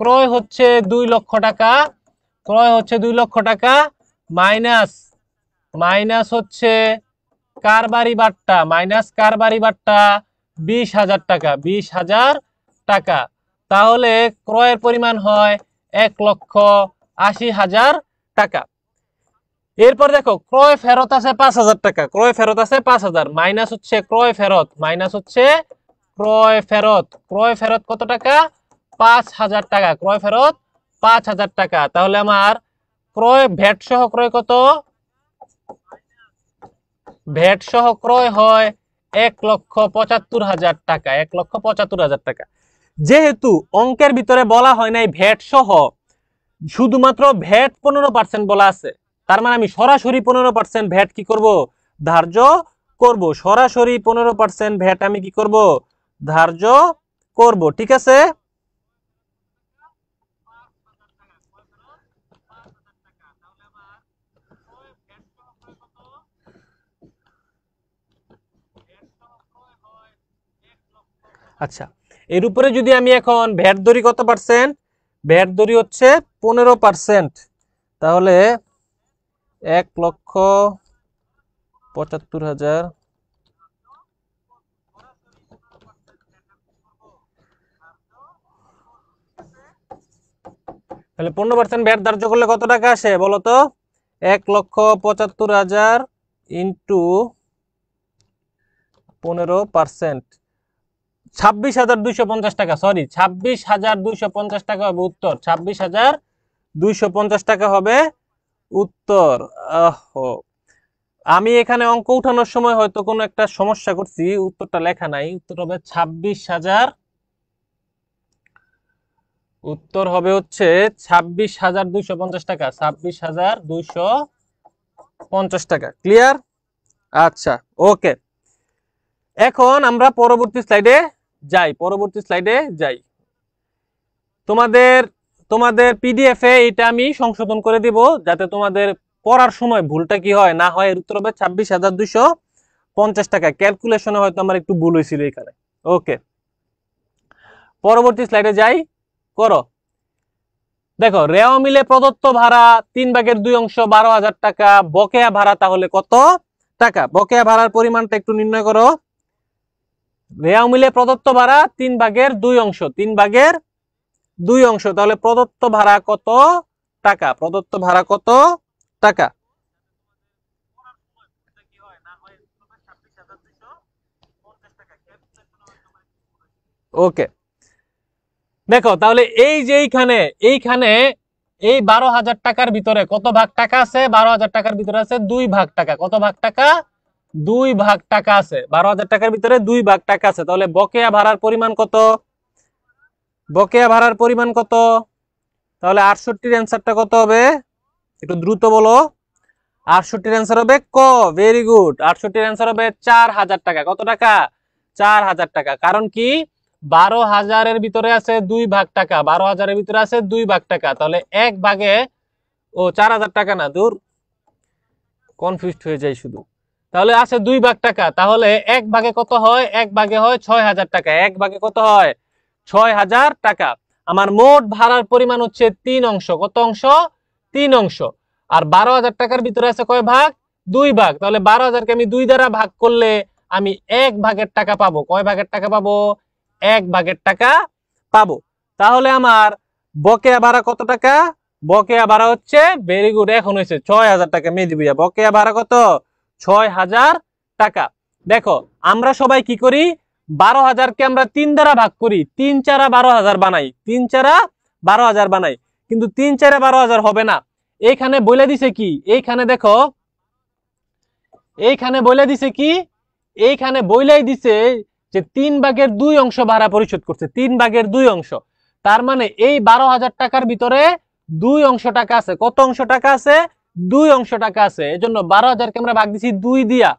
A: ক্রয় হচ্ছে 2 লক্ষ টাকা। ক্রয় হচ্ছে 2 লক্ষ টাকা মাইনাস হচ্ছে কারবারি বাট্টা 20,000 টাকা। 20,000 টাকা। তাহলে ক্রয়ের পরিমাণ হয় 1,80,000 টাকা। এরপর দেখো ক্রয় ফেরত আছে 5,000 টাকা, ক্রয় ফেরত আছে 5,000, মাইনাস হচ্ছে ক্রয় ফেরত, মাইনাস হচ্ছে ক্রয় ফেরত, ক্রয় ফেরত কত টাকা? 5,000 টাকা, ক্রয় ফেরত 5,000 টাকা। তাহলে আমার ক্রয় ভ্যাট সহ ক্রয় কত? ভ্যাট সহ ক্রয় হয় 1,75,000 টাকা, 1,75,000 টাকা। যেহেতু অঙ্কের ভিতরে বলা হয় নাই ভ্যাট সহ, শুধুমাত্র ভ্যাট 15% বলা আছে, তার মানে আমি সরাসরি 15% ভ্যাট কি করব? ধার্য করব। সরাসরি 15% ভ্যাট আমি কি করব? ধার্য করব। ঠিক আছে? আচ্ছা, এর উপরে যদি আমি এখন ভ্যাট ধরি কত পার্সেন্ট? ভ্যাট ধরি হচ্ছে 15%, তাহলে 1,75,000, তাহলে 15% ভ্যাট ধার্য করলে কত টাকা আসে বলো তো? 1,75,000 ইন্টু 15%, 26,250 টাকা, সরি 26,250 টাকা হবে উত্তর। 26,250 টাকা হবে উত্তর। আমি এখানে অঙ্ক উঠানোর সময় হয়তো কোনো একটা সমস্যা করছি, উত্তরটা লেখা নাই। উত্তর হবে 26,000, উত্তর হবে হচ্ছে 26,250 টাকা, 26,250 টাকা। ক্লিয়ার? আচ্ছা, ওকে। এখন আমরা পরবর্তী স্লাইডে যাই, পরবর্তী স্লাইডে যাই। তোমাদের তোমাদের পিডিএফ এ এটা আমি সংশোধন করে দিব, যাতে তোমাদের পড়ার সময় ভুলটা কি হয় না হয়। এর উত্তর হবে 26,250 টাকা। ক্যালকুলেশনে হয়তো আমার একটু ভুল হয়েছিল এখানে। ওকে, পরবর্তী স্লাইডে যাই। করো। দেখো, রেওয়া মিলে প্রদত্ত ভাড়া 3/2 12,000 টাকা, বকেয়া ভাড়া তাহলে কত টাকা? বকেয়া ভাড়ার পরিমাণটা একটু নির্ণয় করো। রেওয়া মিলে প্রদত্ত ভাড়া 3/2, 3/2, তাহলে প্রদত্ত ভাড়া কত টাকা? প্রদত্ত ভাড়া কত টাকা? ওকে, দেখো তাহলে এই যে এইখানে এই 12,000 টাকার ভিতরে কত ভাগ টাকা আছে? 12,000 টাকার ভিতরে আছে 2 ভাগ টাকা। কত ভাগ টাকা? 2 ভাগ টাকা আছে। 12,000 টাকার ভিতরে 2 ভাগ টাকা আছে। তাহলে বকেয়া ভাড়ার পরিমাণ কত? বকেয়া ভাড়ার পরিমাণ কত? তাহলে 68-র অ্যান্সারটা কত হবে? একটু দ্রুত বলো। 68-র অ্যান্সার হবে ক। Very good. 68-র অ্যান্সার হবে 4,000 টাকা। কত টাকা? 4,000 টাকা। কারণ কি? 12,000-এর ভিতরে আছে 2 ভাগ টাকা, 12,000-এর ভিতরে আছে 2 ভাগ টাকা। তাহলে 1 ভাগে, ও 4,000 টাকা না, দূর, কনফিউজড হয়ে যায় শুধু। তাহলে আছে 2 ভাগ টাকা, তাহলে 1 ভাগে কত হয়? 1 ভাগে হয় 6,000 টাকা। 1 ভাগে কত হয়? 6,000 টাকা। আমার মোট ভাড়ার পরিমাণ হচ্ছে 3 অংশ। কত অংশ? 3 অংশ। আর 12,000 টাকার ভিতরে আছে কয় ভাগ? 2 ভাগ। তাহলে 12,000-কে আমি 2 দ্বারা ভাগ করলে আমি 1 ভাগের টাকা পাবো। কয় ভাগের টাকা পাবো? 1 ভাগের টাকা পাবো। তাহলে আমার বকেয়া ভাড়া কত টাকা? বকেয়া ভাড়া হচ্ছে, ভেরি গুড, এখন হয়েছে 6,000 টাকা। মেয়ে দিবি, বকেয়া ভাড়া কত? 6,000 টাকা। দেখো, আমরা সবাই কি করি? 12,000-কে আমরা 3 দ্বারা ভাগ করি, 3 4 12,000 বানাই, 3 4 12,000 বানাই। কিন্তু 3 4 12,000 হবে না। এইখানে বলে দিছে কি? এইখানে দেখো, এইখানে বলে দিছে কি? এইখানে বইলাই দিছে যে 3 ভাগের 2 অংশ ভাড়া পরিশোধ করছে, 3 ভাগের 2 অংশ। তার মানে এই 12,000 টাকার ভিতরে 2 অংশ টাকা আছে। কত অংশ টাকা আছে? 2 অংশ টাকা আছে। এজন্য 12,000-কে আমরা ভাগ দিছি 2 দিয়া।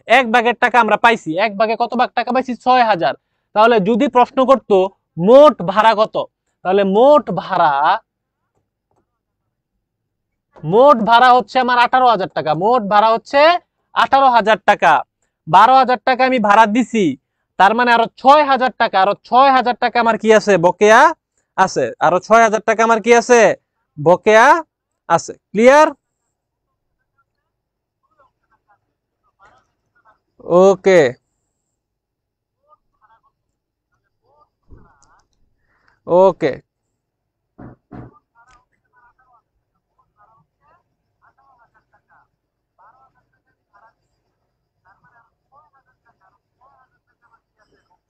A: 1 ভাগের টাকা আমরা পাইছি। 1 ভাগে কত ভাগ টাকা পাইছি? 6,000। তাহলে যদি প্রশ্ন করতো মোট ভাড়া কত, তাহলে মোট ভাড়া হচ্ছে আমার 18,000 টাকা। মোট ভাড়া হচ্ছে 18,000 টাকা। 12,000 টাকা আমি ভাড়া দিছি, তার মানে আরো 6,000 টাকা, আরো 6,000 টাকা আমার কি আছে? বকেয়া আছে। আরো 6,000 টাকা আমার কি আছে? বকেয়া আছে। ক্লিয়ার? ওকে, ওকে,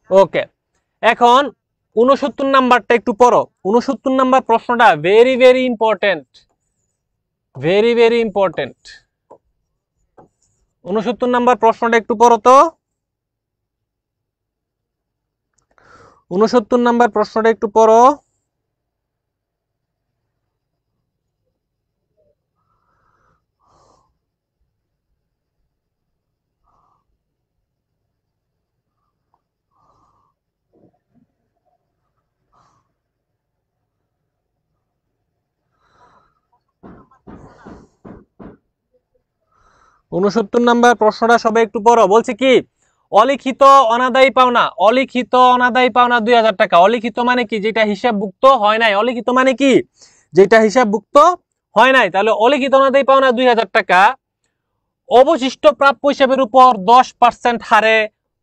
A: ওকে, এখন 69 নাম্বারটা একটু পড়ো। 69 নাম্বার প্রশ্নটা very very important, very very important. 69 number প্রশ্নটা একটু পড়ো তো। 69 নাম্বার প্রশ্নটা একটু পড়ো। উনসত্তর নাম্বার প্রশ্নটা সবাই একটু পড়ো। বলছে কি, অলিখিত অনাদায়ী পাওনা, অলিখিত অনাদায়ী পাওনা 2000 টাকা। অলিখিত মানে কি? যেটা হিসাবভুক্ত হয় নাই। অলিখিত মানে কি? যেটা হিসাবভুক্ত হয় নাই। তাহলে অলিখিত অনাদায়ী পাওনা 2000 টাকা অবশিষ্ট প্রাপ্য হিসাবের উপর 10% হারে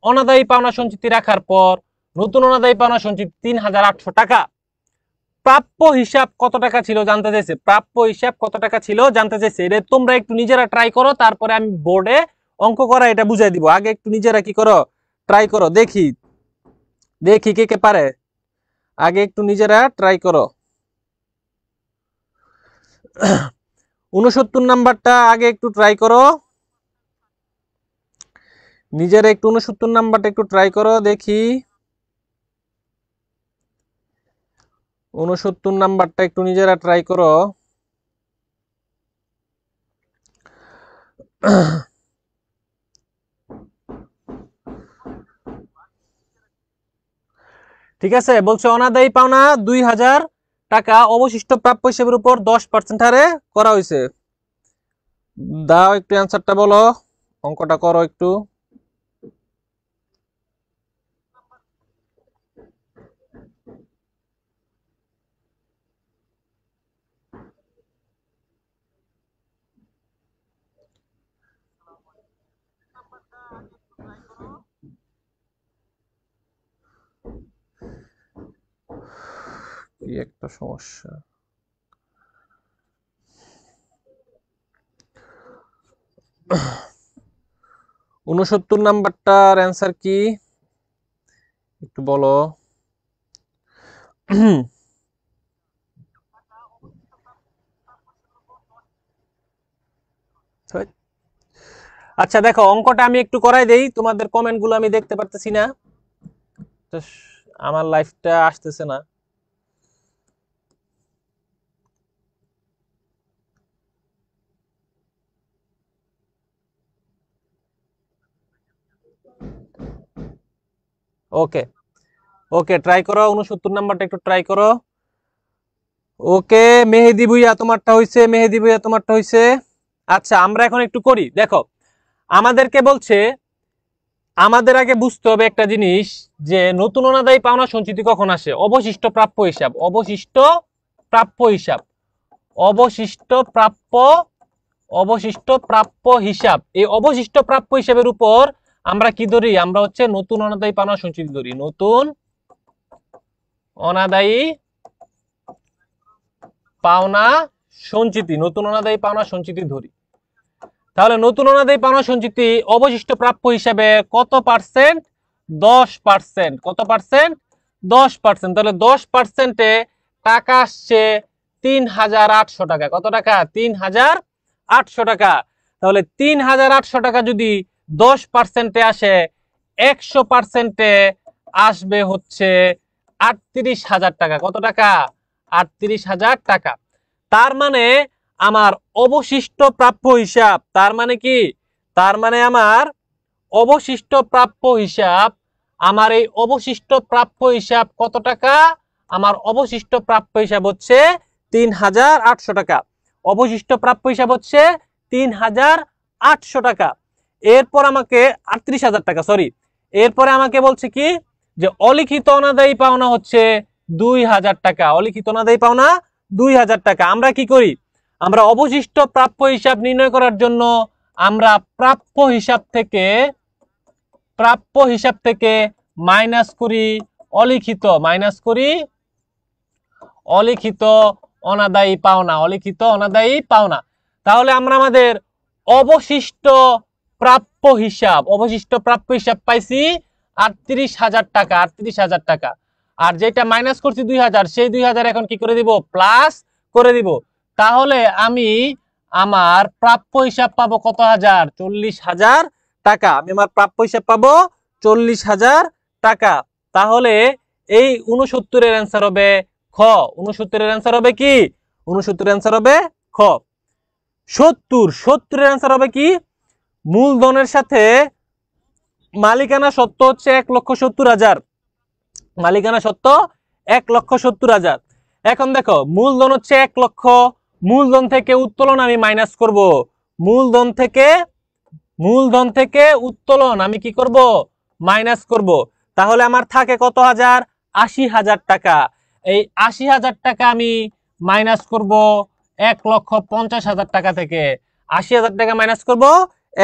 A: অনাদায়ী পাওনা সঞ্চিতি রাখার পর নতুন অনাদায়ী পাওনা সঞ্চিতি 3800 টাকা। প্রাপ্য হিসাব কত টাকা ছিল জানতে চাইছে। প্রাপ্য হিসাব কত টাকা ছিল জানতে চাইছে। এটা তোমরা একটু নিজেরা ট্রাই করো, তারপরে আমি বোর্ডে অঙ্ক করা এটা বুঝাই দিব। আগে একটু নিজেরা কি করো, ট্রাই করো, দেখি দেখি কে কে পারে। আগে একটু নিজেরা ট্রাই করো। 69 নাম্বারটা আগে একটু ট্রাই করো, নিজেরা একটু 69 নাম্বারটা একটু ট্রাই করো, দেখি 69 নাম্বারটা একটু নিজেরা ট্রাই করো। ঠিক আছে, বলছে অনাদায়ী পাওনা 2000 টাকা অবশিষ্ট প্রাপ্য হিসেবের উপর 10% হারে করা হয়েছে। দাও একটু অ্যান্সারটা বলো, অঙ্কটা করো একটু। কি একটা সমস্যা। উনসত্তর নাম্বারটার অ্যান্সার কি একটু বলো। আচ্ছা দেখো, অঙ্কটা আমি একটু করাই দেই, তোমাদের কমেন্ট গুলো আমি দেখতে পারতেছি না, আমার লাইফটা আসতেছে না। ওকে ওকে, ট্রাই করো, 69 নাম্বারটা একটু ট্রাই করো। ওকে, মেহেদি ভুইয়া তোমারটা হইছে, মেহেদি ভুইয়া তোমারটা হইছে। আচ্ছা আমরা এখন একটু করি, দেখো আমাদেরকে বলছে আমাদের আগে বুঝতে হবে একটা জিনিস, যে নতুন অনাদায়ী পাওনা সঞ্চিতি কখন আসে। অবশিষ্ট প্রাপ্য হিসাব, অবশিষ্ট প্রাপ্য হিসাব, অবশিষ্ট প্রাপ্য, অবশিষ্ট প্রাপ্য হিসাব। এই অবশিষ্ট প্রাপ্য হিসাবের উপর আমরা কি ধরি? আমরা হচ্ছে নতুন অনাদায়ী পাওনা সঞ্চিতি ধরি। নতুন অনাদায়ী পাওনা সঞ্চিতি, নতুন অনাদায়ী পাওনা সঞ্চিতি ধরি। তাহলে নতুন অনাদায়ী পাওনা সঞ্চিতি অবশিষ্ট প্রাপ্য হিসাবে কত পার্সেন্ট? 10%। কত পার্সেন্ট? 10%। তাহলে 10%-এ টাকা আসছে 3800 টাকা। কত টাকা? 3800 টাকা। তাহলে 3800 টাকা যদি 10%-এ আসে, 100%-এ আসবে হচ্ছে 38,000 টাকা। কত টাকা? 38,000 টাকা। তার মানে আমার অবশিষ্ট প্রাপ্য হিসাব, তার মানে কি? তার মানে আমার অবশিষ্ট প্রাপ্য হিসাব, আমার এই অবশিষ্ট প্রাপ্য হিসাব কত টাকা? আমার অবশিষ্ট প্রাপ্য হিসাব হচ্ছে 3800 টাকা। অবশিষ্ট প্রাপ্য হিসাব হচ্ছে 3800 টাকা। এরপর আমাকে 38,000 টাকা, সরি। এরপরে আমাকে বলছে কি, যে অলিখিত অনাদায়ী পাওনা হচ্ছে 2000 টাকা। অলিখিত অনাদায়ী পাওনা 2000 টাকা। আমরা কি করি? আমরা অবশিষ্ট প্রাপ্য হিসাব নির্ণয় করার জন্য আমরা প্রাপ্য হিসাব থেকে মাইনাস করি অলিখিত, মাইনাস করি অলিখিত অনাদায়ী পাওনা, অলিখিত অনাদায়ী পাওনা। তাহলে আমরা আমাদের অবশিষ্ট প্রাপ্য হিসাব, অবশিষ্ট প্রাপ্য হিসাব পাইছি 38,000 টাকা, 38,000 টাকা। আর যেটা মাইনাস করছি 2,000, সেই 2,000 এখন কি করে দিব, প্লাস করে দিব। তাহলে আমি আমার প্রাপ্য হিসাব পাবো কত হাজার, 40,000 টাকা। আমি আমার প্রাপ্য হিসাব পাবো 40,000 টাকা। তাহলে এই 69 এর অ্যান্সার হবে খ। 69 এর অ্যান্সার হবে কি, 69 এর অ্যান্সার হবে খ। 70 এর অ্যান্সার হবে কি, মূলধনের সাথে মালিকানা সত্ত্ব হচ্ছে 1,70,000, মালিকানা সত্ত্ব 1,70,000। এখন দেখো মূলধন হচ্ছে 1 লক্ষ, মূলধন থেকে উত্তোলন আমি মাইনাস করব, মূলধন থেকে উত্তোলন আমি কি করব, মাইনাস করব। তাহলে আমার থাকে কত হাজার, 80,000 টাকা। এই 80,000 টাকা আমি মাইনাস করব 1,50,000 টাকা থেকে। 80,000 টাকা মাইনাস করব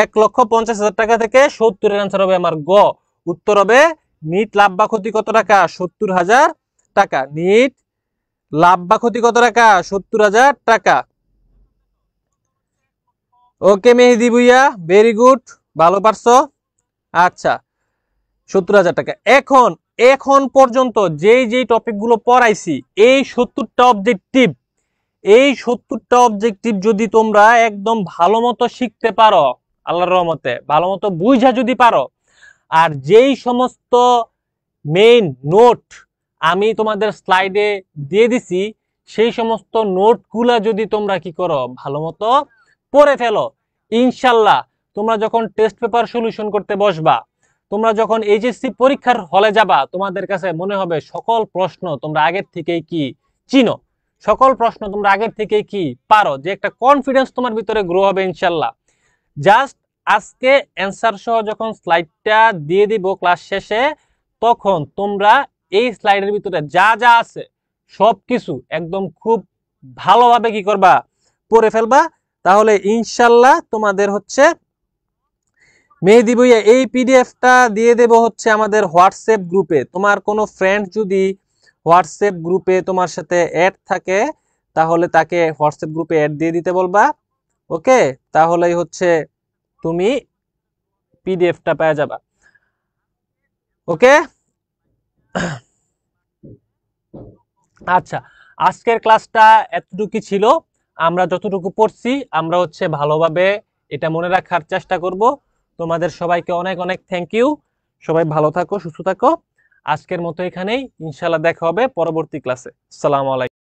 A: 1,50,000 টাকা থেকে। 70 এর অ্যান্সার হবে আমার গ। উত্তর হবে নিট লাভ বা ক্ষতি কত টাকা, 70,000 টাকা। নিট লাভ বা ক্ষতি কত টাকা, 70,000 টাকা। ওকে মেহেদি ভুইয়া, ভেরি গুড, ভালো পারছো। আচ্ছা, 70,000 টাকা। এখন পর্যন্ত যেই টপিক গুলো পড়াইছি, এই 70টা অবজেক্টিভ যদি তোমরা একদম ভালো মতো শিখতে পারো, আল্লাহর রহমতে ভালো মতো বুঝা যদি পারো, আর যেই সমস্ত মেইন নোট আমি তোমাদের স্লাইডে দিয়ে দিছি, সেই সমস্ত নোটগুলা যদি তোমরা কি করো, ভালো মতো পড়ে ফেলো, ইনশাল্লাহ তোমরা যখন টেস্ট পেপার সলিউশন করতে বসবা, তোমরা যখন এইচএসসি পরীক্ষার হলে যাবা, তোমাদের কাছে মনে হবে সকল প্রশ্ন তোমরা আগের থেকেই কি চিনো, সকল প্রশ্ন তোমরা আগের থেকেই কি পারো, যে একটা কনফিডেন্স তোমার ভিতরে গ্রো হবে ইনশাল্লাহ। জাস্ট আজকে অ্যান্সার সহ যখন স্লাইডটা দিয়ে দিব ক্লাস শেষে, তখন তোমরা এই স্লাইডের ভিতরে যা যা আছে সবকিছু একদম খুব ভালোভাবে কি করবা, পড়ে ফেলবা। তাহলে ইনশাল্লাহ তোমাদের হচ্ছে মেহেদি ভুইয়া এই পিডিএফটা দিয়ে দেব হচ্ছে আমাদের হোয়াটসঅ্যাপ গ্রুপে। তোমার কোনো ফ্রেন্ড যদি হোয়াটসঅ্যাপ গ্রুপে তোমার সাথে অ্যাড থাকে, তাহলে তাকে হোয়াটসঅ্যাপ গ্রুপে অ্যাড দিয়ে দিতে বলবা। ওকে, তাহলেই হচ্ছে তুমি পিডিএফটা পেয়ে যাবা। ওকে, আচ্ছা, আজকের ক্লাসটা এতটুকু ছিল। আমরা যতটুকু পড়ছি আমরা হচ্ছে ভালোভাবে এটা মনে রাখার চেষ্টা করব। তোমাদের সবাইকে অনেক অনেক থ্যাংক ইউ। সবাই ভালো থাকো, সুস্থ থাকো। আজকের মতো এখানেই, ইনশাআল্লাহ দেখা হবে পরবর্তী ক্লাসে। আসসালামু আলাইকুম।